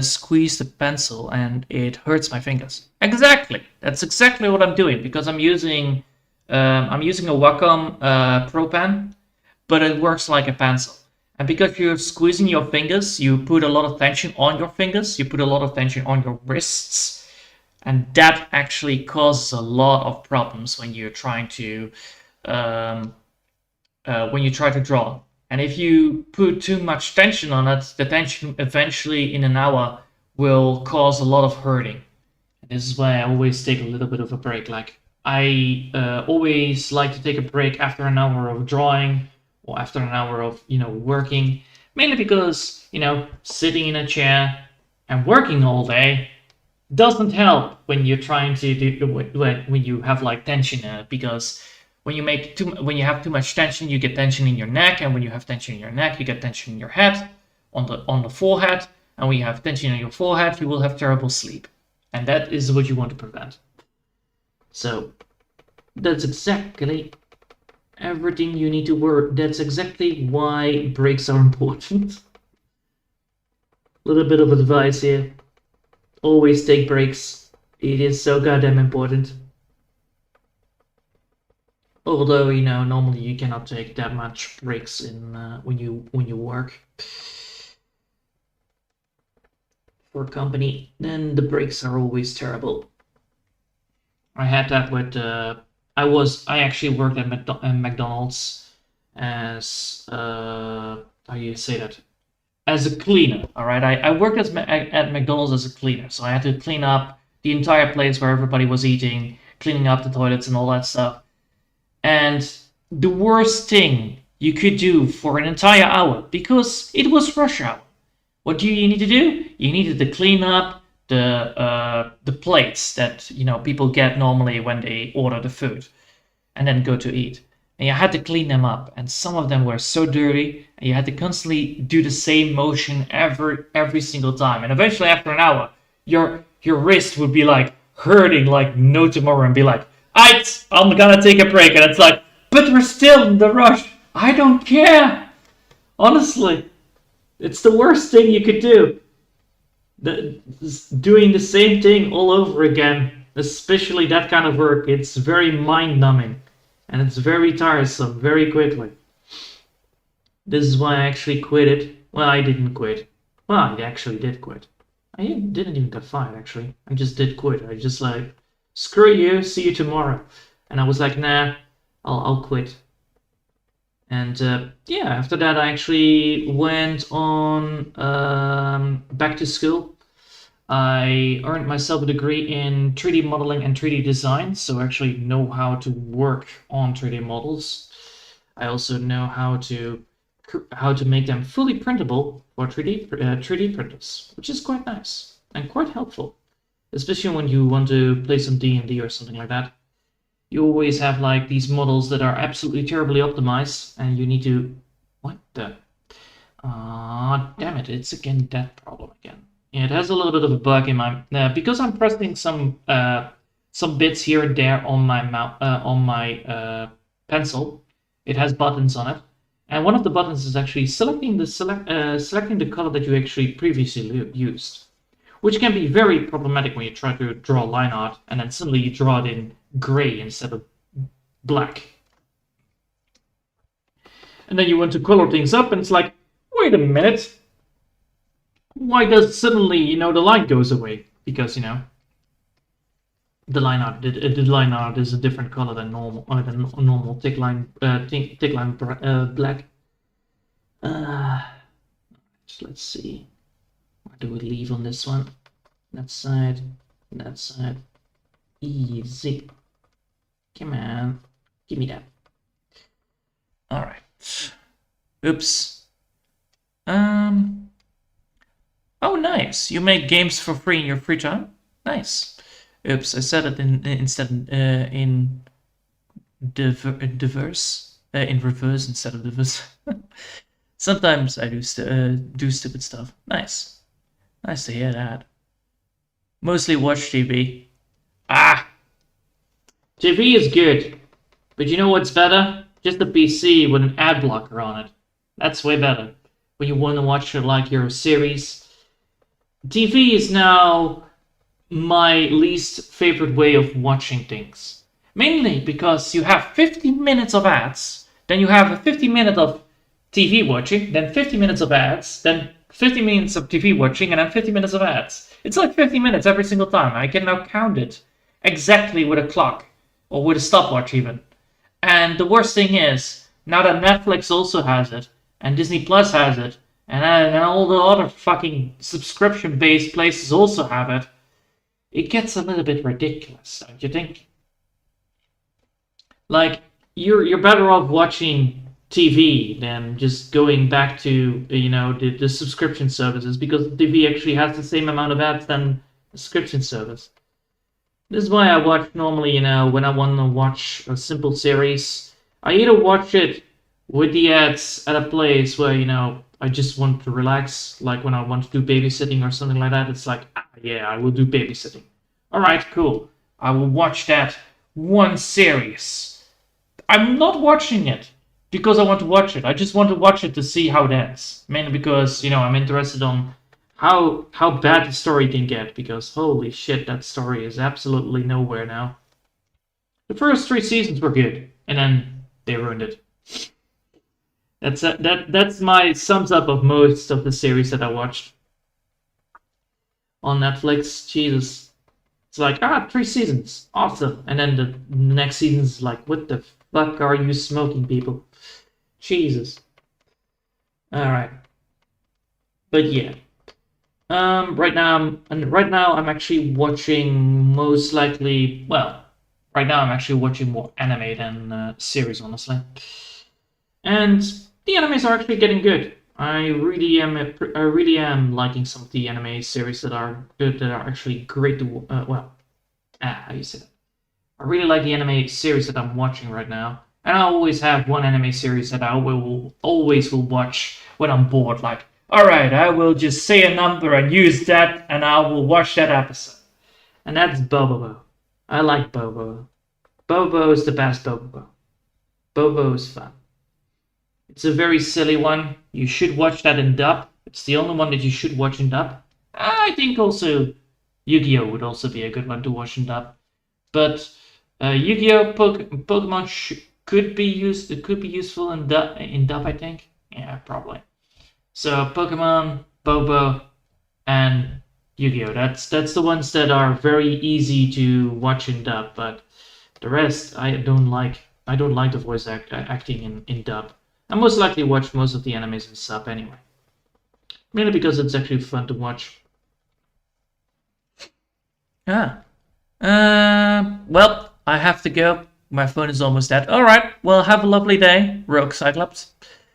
squeeze the pencil and it hurts my fingers. Exactly. That's exactly what I'm doing because I'm using a Wacom Pro Pen, but it works like a pencil. And because you're squeezing your fingers, you put a lot of tension on your fingers, you put a lot of tension on your wrists, and that actually causes a lot of problems when you're trying to when you try to draw. And if you put too much tension on it, the tension eventually in an hour will cause a lot of hurting. And this is why I always take a little bit of a break. Like I always like to take a break after an hour of drawing or after an hour of working, mainly because sitting in a chair and working all day doesn't help when you're trying to do when you have like tension in it, because when you have too much tension, you get tension in your neck, and when you have tension in your neck, you get tension in your head, on the forehead, and when you have tension in your forehead, you will have terrible sleep, and that is what you want to prevent. So that's exactly everything you need to work. That's exactly why breaks are important. A little bit of advice here. Always take breaks. It is so goddamn important. Although, normally you cannot take that much breaks in when you work for a company, then the breaks are always terrible. I had that with I actually worked at McDonald's as how do you say that? As a cleaner. All right, I worked at McDonald's as a cleaner, so I had to clean up the entire place where everybody was eating, cleaning up the toilets and all that stuff. And the worst thing you could do for an entire hour, because it was rush hour, what do you need to do? You needed to clean up the plates that people get normally when they order the food and then go to eat. And you had to clean them up, and some of them were so dirty, and you had to constantly do the same motion every single time. And eventually, after an hour, your wrist would be like hurting like no tomorrow, and be like, I'm gonna take a break. And it's like, but we're still in the rush. I don't care. Honestly, it's the worst thing you could do. Doing the same thing all over again, especially that kind of work, it's very mind-numbing. And it's very tiresome, very quickly. This is why I actually quit it. Well, I didn't quit. Well, I actually did quit. I didn't even get fired, actually. I just did quit. I just like, screw you, see you tomorrow. And I was like, nah, I'll quit. And yeah, after that I actually went on back to school. I earned myself a degree in 3D modeling and 3D design, so I actually know how to work on 3D models. I also know how to make them fully printable for 3D printers, which is quite nice and quite helpful. Especially when you want to play some D&D or something like that. You always have like these models that are absolutely terribly optimized, and you need to... What the... damn it, it's again that problem again. Yeah, it has a little bit of a bug in my... because I'm pressing some bits here and there on my pencil. It has buttons on it. And one of the buttons is actually selecting the color that you actually previously used, which can be very problematic when you try to draw line art and then suddenly you draw it in gray instead of black. And then you want to color things up and it's like, wait a minute, why does suddenly, the line goes away? Because, the line art is a different color than normal thick line black. Let's see. Where do we leave on this one? That side. Easy. Come on. Give me that. Alright. Oops. Oh, nice. You make games for free in your free time? Nice. Oops, I said it instead in reverse instead of diverse. Sometimes I do stupid stuff. Nice. Nice to hear that. Mostly watch TV. TV is good. But you know what's better? Just a PC with an ad blocker on it. That's way better. When you want to watch like your series. TV is now my least favorite way of watching things. Mainly because you have 50 minutes of ads, then you have a 50 minutes of TV watching, then 50 minutes of ads, then 50 minutes of TV watching, and then 50 minutes of ads. It's like 50 minutes every single time. I can now count it exactly with a clock, or with a stopwatch even. And the worst thing is, now that Netflix also has it, and Disney Plus has it, and all the other fucking subscription-based places also have it, it gets a little bit ridiculous, don't you think? Like, you're better off watching TV than just going back to the subscription services, because TV actually has the same amount of ads than the subscription service. This is why I watch normally, when I want to watch a simple series, I either watch it with the ads at a place where, I just want to relax, like when I want to do babysitting or something like that. It's like, yeah, I will do babysitting. Alright, cool. I will watch that one series. I'm not watching it because I want to watch it. I just want to watch it to see how it ends. Mainly because, I'm interested on how bad the story can get, because holy shit, that story is absolutely nowhere now. The first 3 seasons were good, and then they ruined it. That's my sums up of most of the series that I watched on Netflix. Jesus. It's like, 3 seasons, awesome. And then the next season's like, what the fuck are you smoking, people? Jesus. Alright. But yeah. Right now I'm actually watching most likely, well, right now I'm actually watching more anime than series, honestly. And the animes are actually getting good. I really am liking some of the anime series that are good, that are actually great to how you say that? I really like the anime series that I'm watching right now, and I always have one anime series that I will always watch when I'm bored. Like, alright, I will just say a number and use that, and I will watch that episode. And that's Bobo. I like Bobo. Bobo is the best Bobo. Bobo is fun. It's a very silly one. You should watch that in dub. It's the only one that you should watch in dub. I think also Yu-Gi-Oh! Would also be a good one to watch in dub. But Yu-Gi-Oh! Pokemon could be used. It could be useful in dub, I think. Yeah, probably. So Pokemon, Bobo, and Yu-Gi-Oh! That's the ones that are very easy to watch in dub. But the rest, I don't like. I don't like the voice acting in dub. I most likely watch most of the animes in sub anyway. Mainly because it's actually fun to watch. Well, I have to go. My phone is almost dead. Alright, well, have a lovely day, Rogue Cyclops.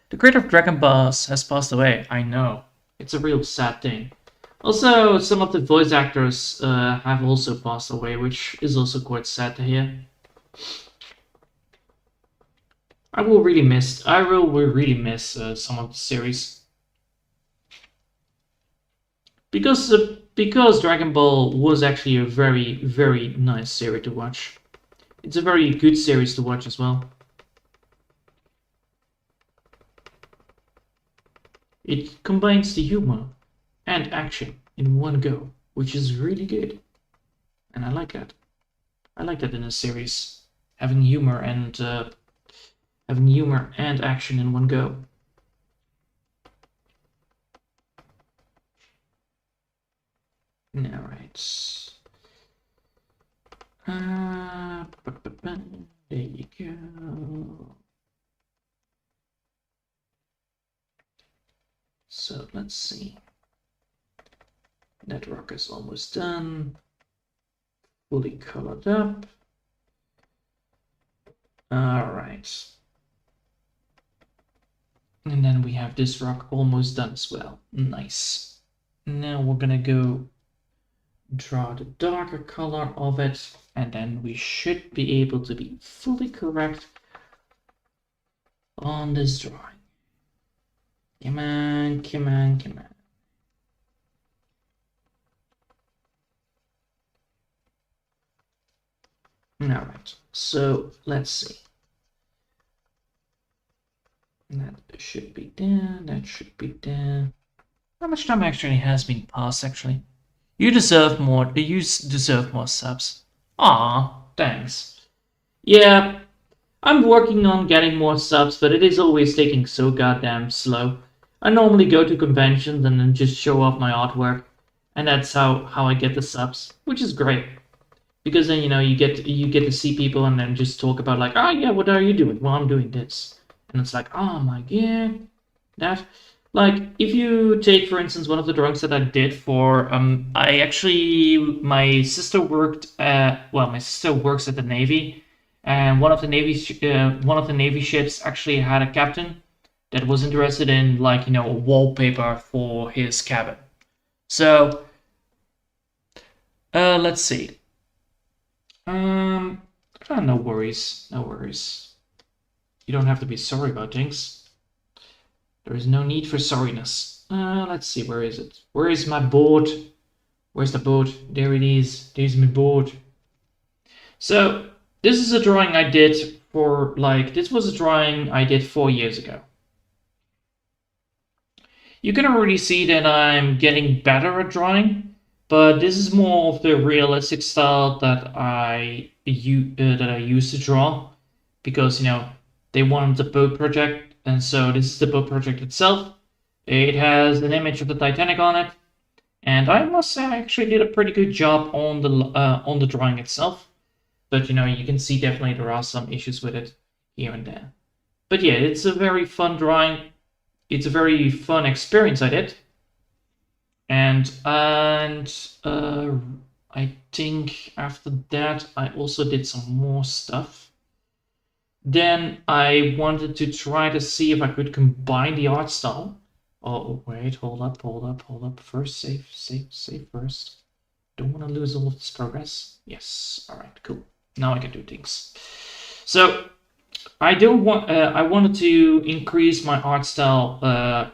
The creator of Dragon Balls has passed away. I know. It's a real sad thing. Also, some of the voice actors have also passed away, which is also quite sad to hear. I will really miss some of the series, because Dragon Ball was actually a very, very nice series to watch. It's a very good series to watch as well. It combines the humor and action in one go, which is really good, and I like that. I like that in a series, having humor and action in one go. Alright. There you go. So let's see. That rock is almost done. Fully colored up. Alright. And then we have this rock almost done as well. Nice. Now we're gonna go draw the darker color of it, and then we should be able to be fully correct on this drawing. Come on, come on, come on. Alright, so let's see. That should be there, that should be there. How much time actually has been passed, actually? You deserve more subs. Aw, thanks. Yeah, I'm working on getting more subs, but it is always taking so goddamn slow. I normally go to conventions and then just show off my artwork, and that's how I get the subs, which is great. Because then, you get to see people and then just talk about like, oh yeah, what are you doing? Well, I'm doing this. And it's like, oh my god. that. Like, if you take, for instance, one of the drawings that I did for, my sister worked my sister works at the Navy, and one of the Navy ships actually had a captain that was interested in, like, a wallpaper for his cabin. So, let's see. No worries, no worries. You don't have to be sorry about things. There is no need for sorriness. Let's see, where is it? Where is my board? Where's the board? There it is. There's my board. So, this is a drawing I did for, this was a drawing I did 4 years ago. You can already see that I'm getting better at drawing, but this is more of the realistic style that I used to draw, because they wanted the boat project, and so this is the boat project itself. It has an image of the Titanic on it, and I must say I actually did a pretty good job on the drawing itself. But you can see definitely there are some issues with it here and there. But yeah, it's a very fun drawing. It's a very fun experience I did. And I think after that I also did some more stuff. Then I wanted to try to see if I could combine the art style. Oh wait, hold up. First, save first. Don't want to lose all of this progress. Yes, all right, cool. Now I can do things. So I wanted to increase my art style,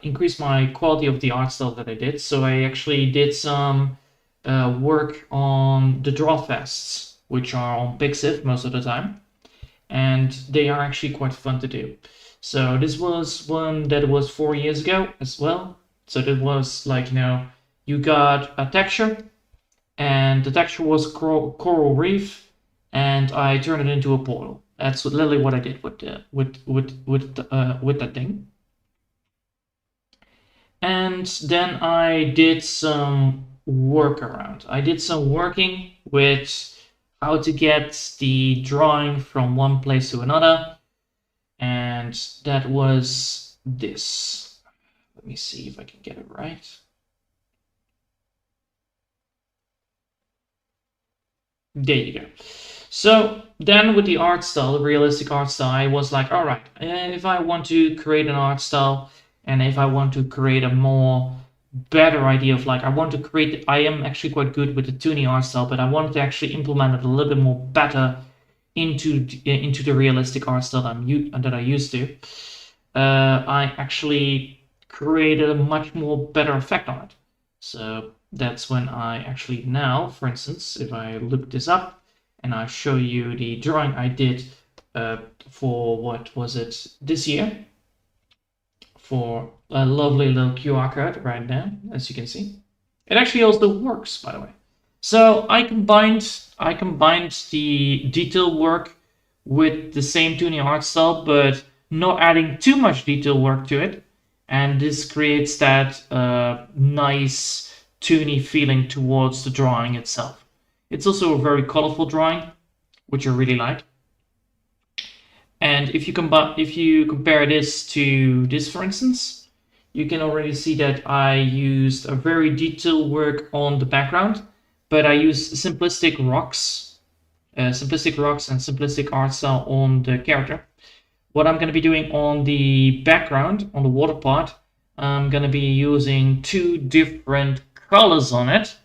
increase my quality of the art style that I did. So I actually did some work on the draw fests, which are on Pixiv most of the time, and they are actually quite fun to do. So this was one that was 4 years ago as well. So that was like, you got a texture, and the texture was coral reef, and I turned it into a portal. That's literally what I did with that thing. And then I did some workaround. I did some working with how to get the drawing from one place to another, and that was this. Let me see if I can get it right. There you go. So then with the art style, the realistic art style, I was like, all right, if I want to create an art style, and if I want to create a more better idea of, like, I am actually quite good with the Toonie art style, but I wanted to actually implement it a little bit more better into the realistic art style that I used to. I actually created a much more better effect on it. So that's when I actually now, for instance, if I look this up and I show you the drawing I did for, what was it, this year, for a lovely little QR code right now, as you can see. It actually also works, by the way. So I combined the detail work with the same Toonie art style, but not adding too much detail work to it. And this creates that nice Toonie feeling towards the drawing itself. It's also a very colorful drawing, which I really like. And if you compare this to this, for instance, you can already see that I used a very detailed work on the background, but I used simplistic rocks and simplistic art style on the character. What I'm going to be doing on the background, on the water part, I'm going to be using 2 different colors on it,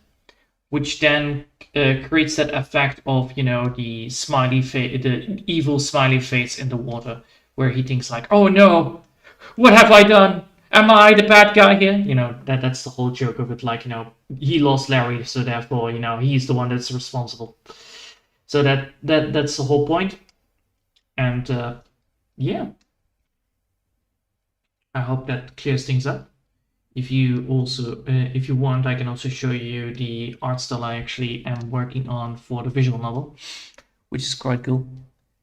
which then creates that effect of, the smiley face, the evil smiley face in the water, where he thinks like, oh no, what have I done? Am I the bad guy here? That's the whole joke of it. Like, he lost Larry, so therefore, he's the one that's responsible. So that's the whole point. And yeah, I hope that clears things up. If you want, I can also show you the art style I actually am working on for the visual novel, which is quite cool.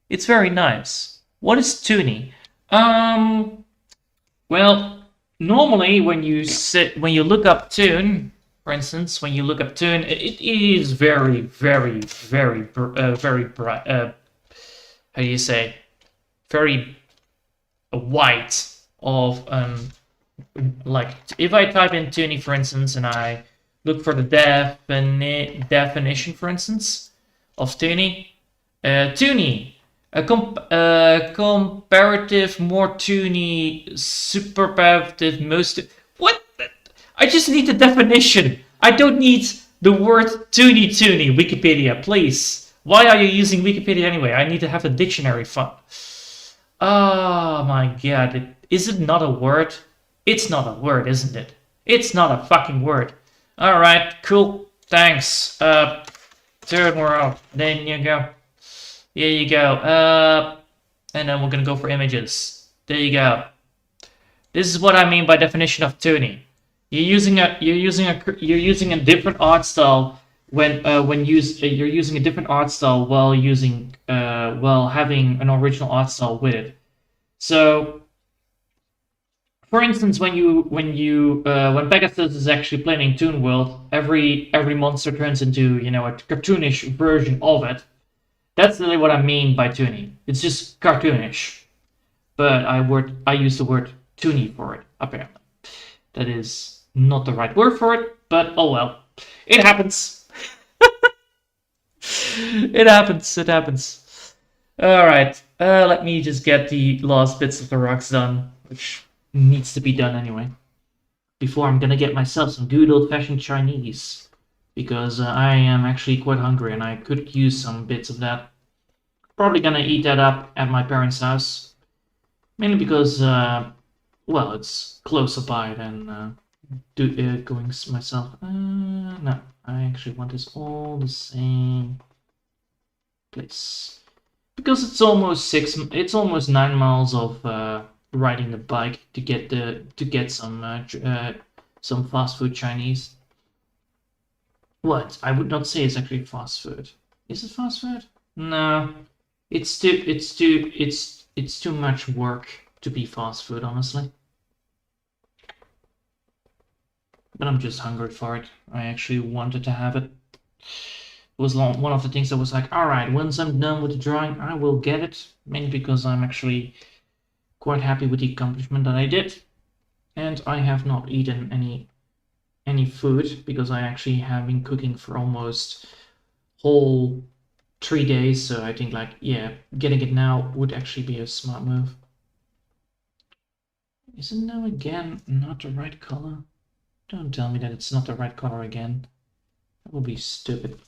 It's very nice. What is Toonie? Well, normally when you look up Toon, for instance, when you look up Toon, it is very, very, very, very bright. How do you say? Very white of like if I type in Toonie, for instance, and I look for the definition, for instance, of Toonie, Toonie, comparative, more Toonie, superlative, most. What? I just need the definition. I don't need the word Toonie. Wikipedia, please. Why are you using Wikipedia anyway? I need to have the dictionary fun. Oh my god. Is it not a word? It's not a word, isn't it? It's not a fucking word. Alright, cool. Thanks. Third world. There you go. Here you go. And then we're gonna go for images. There you go. This is what I mean by definition of tuning. You're using a different art style you're using a different art style while having an original art style with it. So, for instance, when Pegasus is actually playing in Toon World, every monster turns into a cartoonish version of it. That's really what I mean by tuning. It's just cartoonish, but I use the word toony for it. Apparently, that is not the right word for it, but oh well, it happens. It happens. It happens. All right. Let me just get the last bits of the rocks done, which needs to be done anyway, before I'm gonna get myself some good old-fashioned Chinese, because I am actually quite hungry and I could use some bits of that. Probably gonna eat that up at my parents' house, mainly because well, it's closer by than going myself. No, I actually want this all the same place, because it's almost 9 miles of riding the bike to get some fast food Chinese. What? I would not say it's actually fast food. Is it fast food? No, it's too much work to be fast food, honestly. But I'm just hungry for it. I actually wanted to have it. It was one of the things that was like, all right, once I'm done with the drawing, I will get it. Mainly because I'm actually quite happy with the accomplishment that I did, and I have not eaten any food because I actually have been cooking for almost whole 3 days. So I think, like, yeah, getting it now would actually be a smart move. Is it now again not the right color? Don't tell me that it's not the right color again. That would be stupid.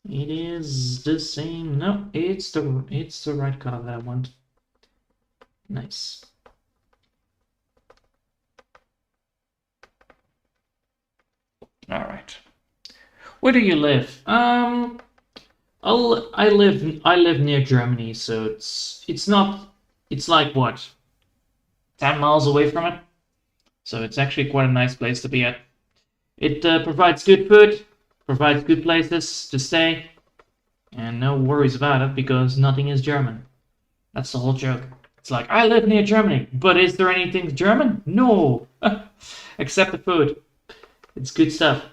It is the same. No, it's the right color that I want. Nice. All right. Where do you live? I live near Germany, so it's like what, 10 miles away from it. So it's actually quite a nice place to be at. It provides good food, provides good places to stay, and no worries about it because nothing is German. That's the whole joke. It's like, I live near Germany, but is there anything German? No, except the food. It's good stuff.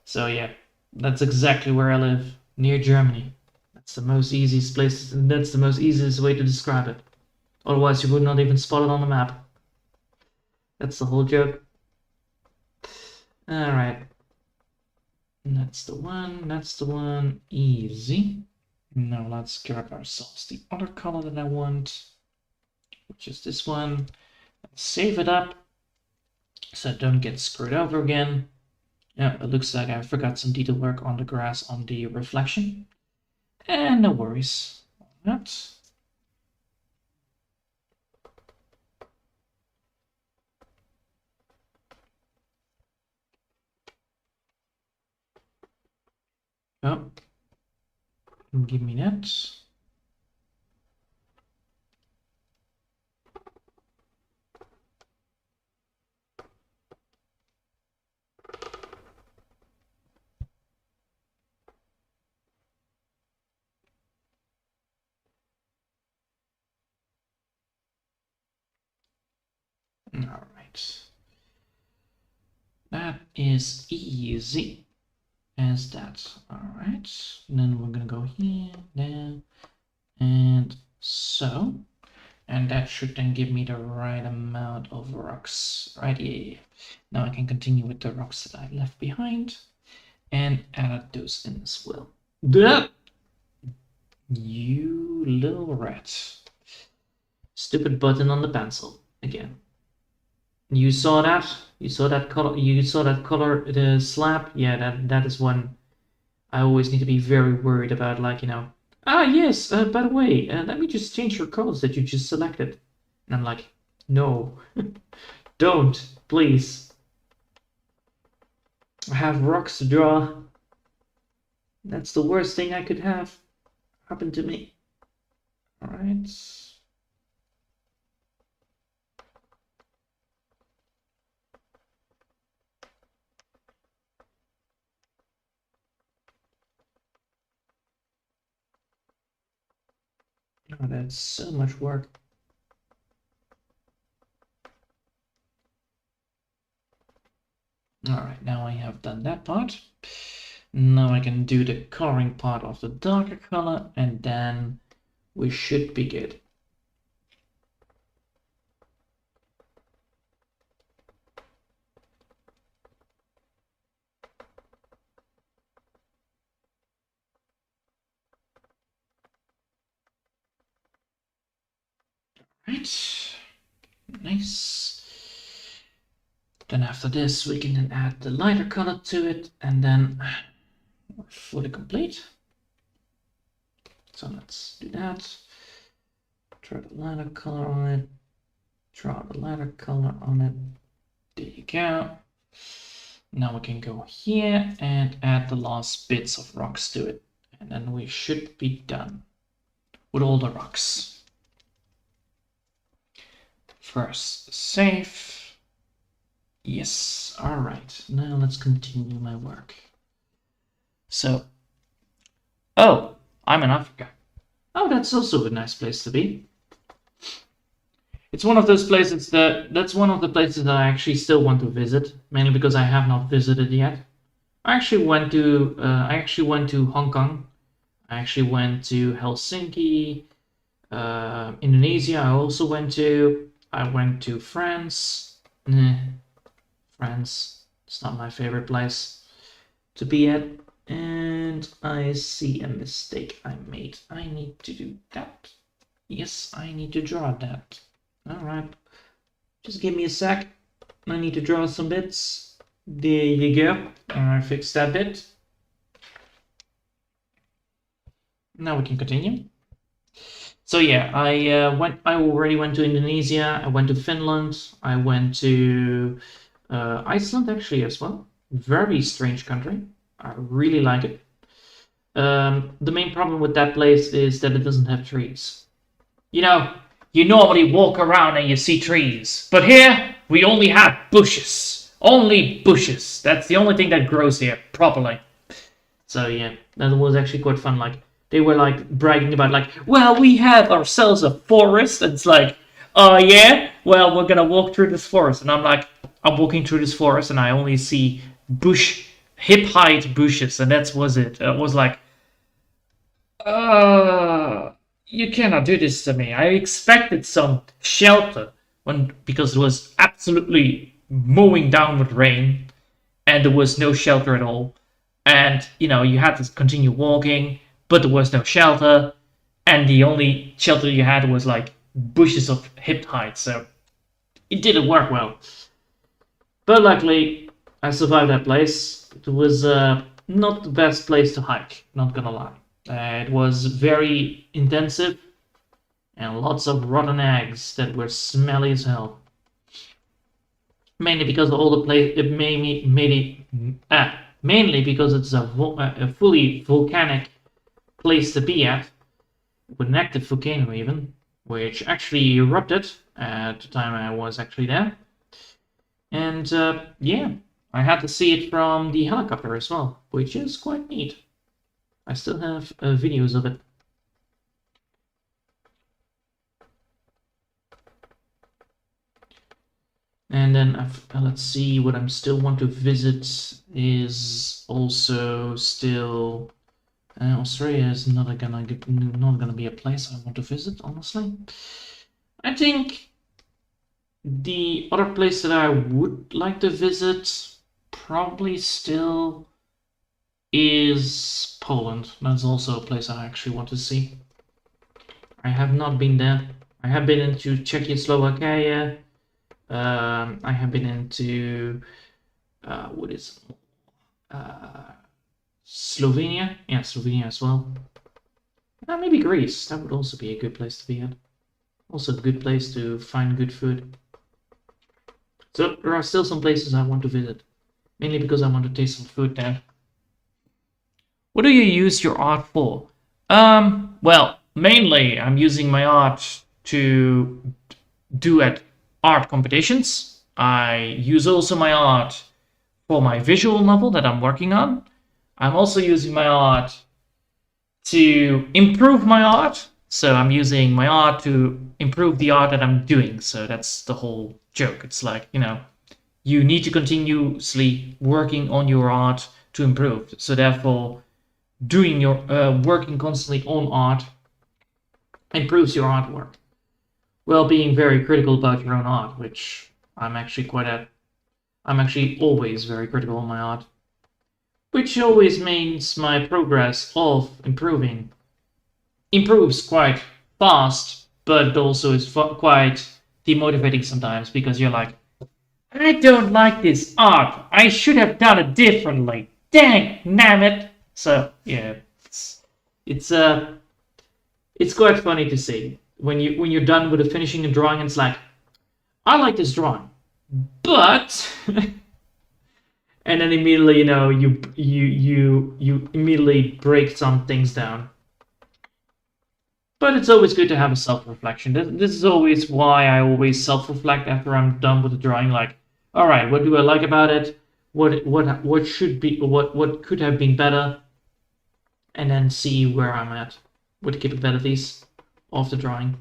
So yeah, that's exactly where I live, near Germany. That's the most easiest place, and that's the most easiest way to describe it. Otherwise, you would not even spot it on the map. That's the whole joke. All right. That's the one, easy. Now let's grab ourselves the other color that I want, which is this one. Let's save it up so I don't get screwed over again. Yeah, it looks like I forgot some detail work on the grass on the reflection. And no worries on that. Oh, give me that. All right. That is easy as that. All right. And then we're gonna go here, there, and so. And that should then give me the right amount of rocks. Right, yeah. Now I can continue with the rocks that I left behind and add those in as well. Duh! You little rat. Stupid button on the pencil again. You saw that? You saw that color? You saw that color? The slab? Yeah, that is one I always need to be very worried about. Like, you know, ah yes. By the way, let me just change your colors that you just selected. And I'm like, no, don't, please. I have rocks to draw. That's the worst thing I could have happen to me. All right. Oh, that's so much work. All right, now I have done that part. Now I can do the coloring part of the darker color, and then we should be good. Right, nice. Then after this, we can then add the lighter color to it, and then we're fully complete. So let's do that. Draw the lighter color on it. Draw the lighter color on it. There you go. Now we can go here and add the last bits of rocks to it. And then we should be done with all the rocks. First, save. Yes, all right. Now let's continue my work. So, oh, I'm in Africa. Oh, that's also a nice place to be. It's one of those places that's one of the places that I actually still want to visit, mainly because I have not visited yet. I actually went to Hong Kong. I actually went to Helsinki, Indonesia. I also went to. I went to France. France, it's not my favorite place to be at. And I see a mistake I made. I need to do that. Yes, I need to draw that. All right, just give me a sec. I need to draw some bits. There you go. I fixed that bit. Now we can continue. So yeah, I already went to Indonesia. I went to Finland. I went to Iceland actually as well. Very strange country. I really like it. The main problem with that place is that it doesn't have trees. You know, you normally walk around and you see trees, but here we only have bushes. Only bushes. That's the only thing that grows here properly. So yeah, that was actually quite fun. Like, they were like bragging about like, well, we have ourselves a forest. And it's like, oh yeah, well, we're gonna walk through this forest. And I'm like, I'm walking through this forest and I only see hip height bushes, and that was it. It was like, you cannot do this to me. I expected some shelter because it was absolutely mowing down with rain and there was no shelter at all. And you know, you had to continue walking, but there was no shelter, and the only shelter you had was like bushes of hip height, so it didn't work well. But luckily, I survived that place. It was not the best place to hike, not gonna lie. It was very intensive, and lots of rotten eggs that were smelly as hell. Mainly because all the place it mainly because it's a fully volcanic place to be at, with an active volcano even, which actually erupted at the time I was actually there. And yeah, I had to see it from the helicopter as well, which is quite neat. I still have videos of it. And then let's see, what I'm still want to visit is also still Australia is not gonna be a place I want to visit, honestly. I think the other place that I would like to visit probably still is Poland. That's also a place I actually want to see. I have not been there. I have been into Czechoslovakia. I have been into what is Slovenia? Yeah, Slovenia as well. Maybe Greece. That would also be a good place to be at. Also a good place to find good food. So there are still some places I want to visit. Mainly because I want to taste some food there. What do you use your art for? Well, mainly I'm using my art to do at art competitions. I use also my art for my visual novel that I'm working on. I'm also using my art to improve my art. So I'm using my art to improve the art that I'm doing. So that's the whole joke. It's like, you know, you need to continuously working on your art to improve. So therefore, doing your working constantly on art improves your artwork. Well, being very critical about your own art, which I'm actually I'm actually always very critical on my art, which always means my progress of improving improves quite fast, but also is quite demotivating sometimes because you're like, I don't like this art. I should have done it differently. Dang, damn it. So yeah, it's quite funny to see when you're done with the finishing a drawing. It's like, I like this drawing, but and then immediately, you know, you immediately break some things down. But it's always good to have a self-reflection. This is always why I always self-reflect after I'm done with the drawing. Like, all right, what do I like about it? What should be what could have been better? And then see where I'm at with the capabilities of the drawing.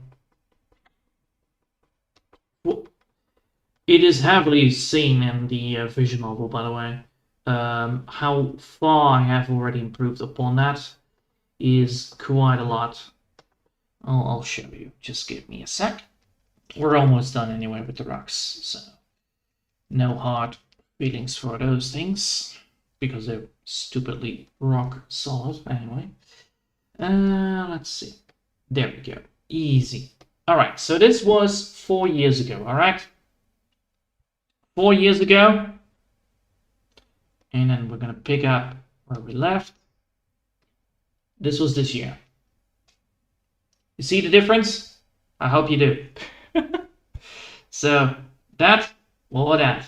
It is heavily seen in the visual novel, by the way. How far I have already improved upon that is quite a lot. I'll show you. Just give me a sec. We're almost done anyway with the rocks, so no hard feelings for those things because they're stupidly rock solid anyway. Let's see. There we go. Easy. All right, so this was 4 years ago, all right? 4 years ago. And then we're going to pick up where we left. This was this year. You see the difference? I hope you do. So that or that.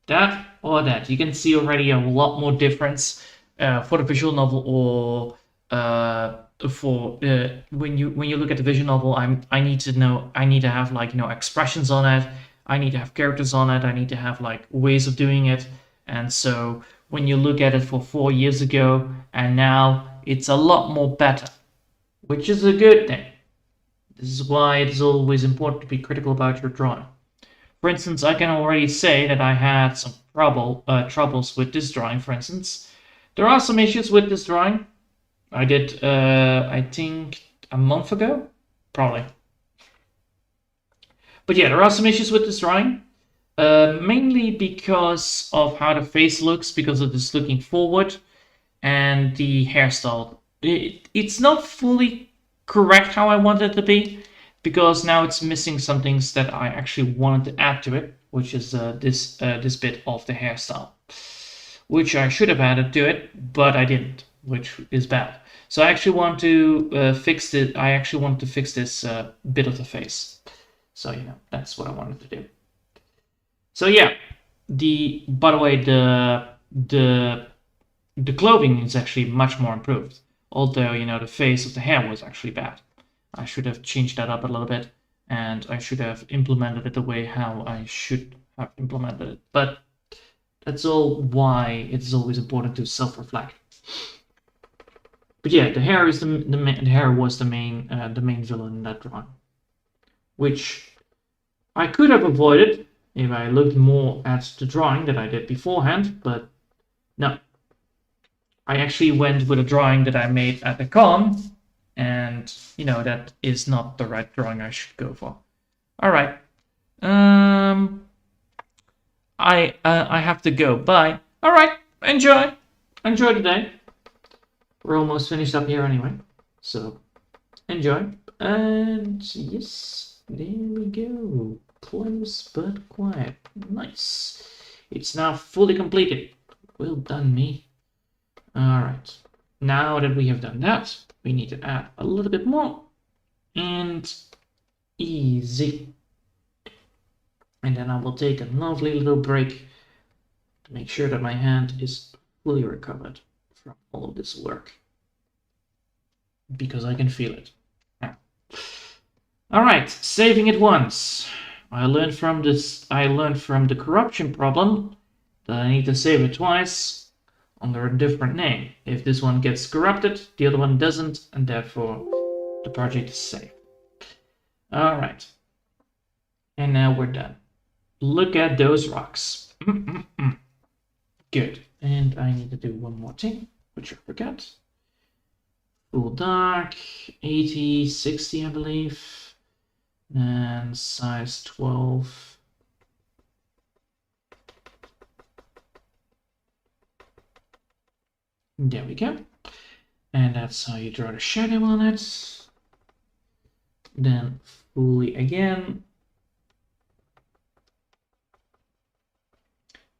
That or that. You can see already a lot more difference for the visual novel or for when you look at the visual novel. I need to have like, you know, expressions on it. I need to have characters on it. I need to have like ways of doing it. And so when you look at it for 4 years ago and now, it's a lot more better, which is a good thing. This is why it is always important to be critical about your drawing. For instance, I can already say that I had some troubles with this drawing, for instance. There are some issues with this drawing. I did, I think, a month ago, probably. But yeah, there are some issues with this drawing. Mainly because of how the face looks, because of this looking forward, and the hairstyle. It's not fully correct how I want it to be, because now it's missing some things that I actually wanted to add to it, which is this bit of the hairstyle, which I should have added to it, but I didn't, which is bad. So I actually want to fix it. I actually want to fix this bit of the face. So, you know, that's what I wanted to do. So yeah, by the way, the clothing is actually much more improved. Although, you know, the face of the hair was actually bad. I should have changed that up a little bit, and I should have implemented it the way how I should have implemented it. But that's all why it's always important to self-reflect. But yeah, the hair is the hair was the main villain in that drawing, which I could have avoided if I looked more at the drawing that I did beforehand, but no. I actually went with a drawing that I made at the con, and you know that is not the right drawing I should go for. All right. I have to go. Bye. All right. Enjoy the day. We're almost finished up here anyway, so enjoy. And yes, there we go. Close but quiet. Nice. It's now fully completed. Well done, me. All right. Now that we have done that, we need to add a little bit more. And easy. And then I will take a lovely little break to make sure that my hand is fully recovered from all of this work. Because I can feel it. Yeah. All right, saving it once. I learned from the corruption problem that I need to save it twice under a different name. If this one gets corrupted, the other one doesn't, and therefore the project is saved. All right. And now we're done. Look at those rocks. Good. And I need to do one more thing, which I forgot. Full dark, 80, 60, I believe. And size 12. There we go. And that's how you draw the shadow on it. Then fully again.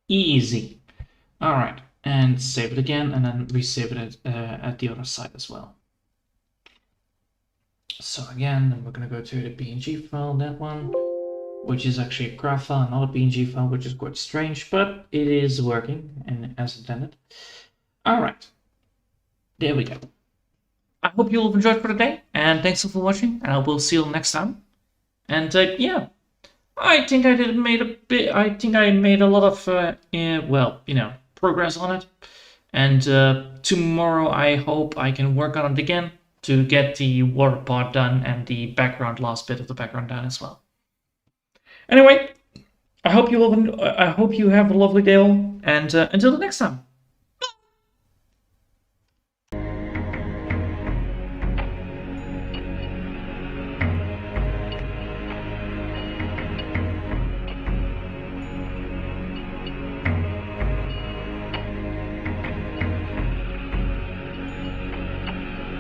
Easy. All right, and save it again, and then resave it at the other side as well. So again, we're going to go to the PNG file, that one, which is actually a graph file, not a PNG file, which is quite strange, but it is working and as intended. All right, there we go. I hope you'll have enjoyed for today, and thanks for watching, and I will see you next time. And yeah. I think I made a lot of, well, you know, progress on it. And tomorrow I hope I can work on it again to get the water part done and the last bit of the background done as well. Anyway, I hope you have a lovely day all, and until the next time.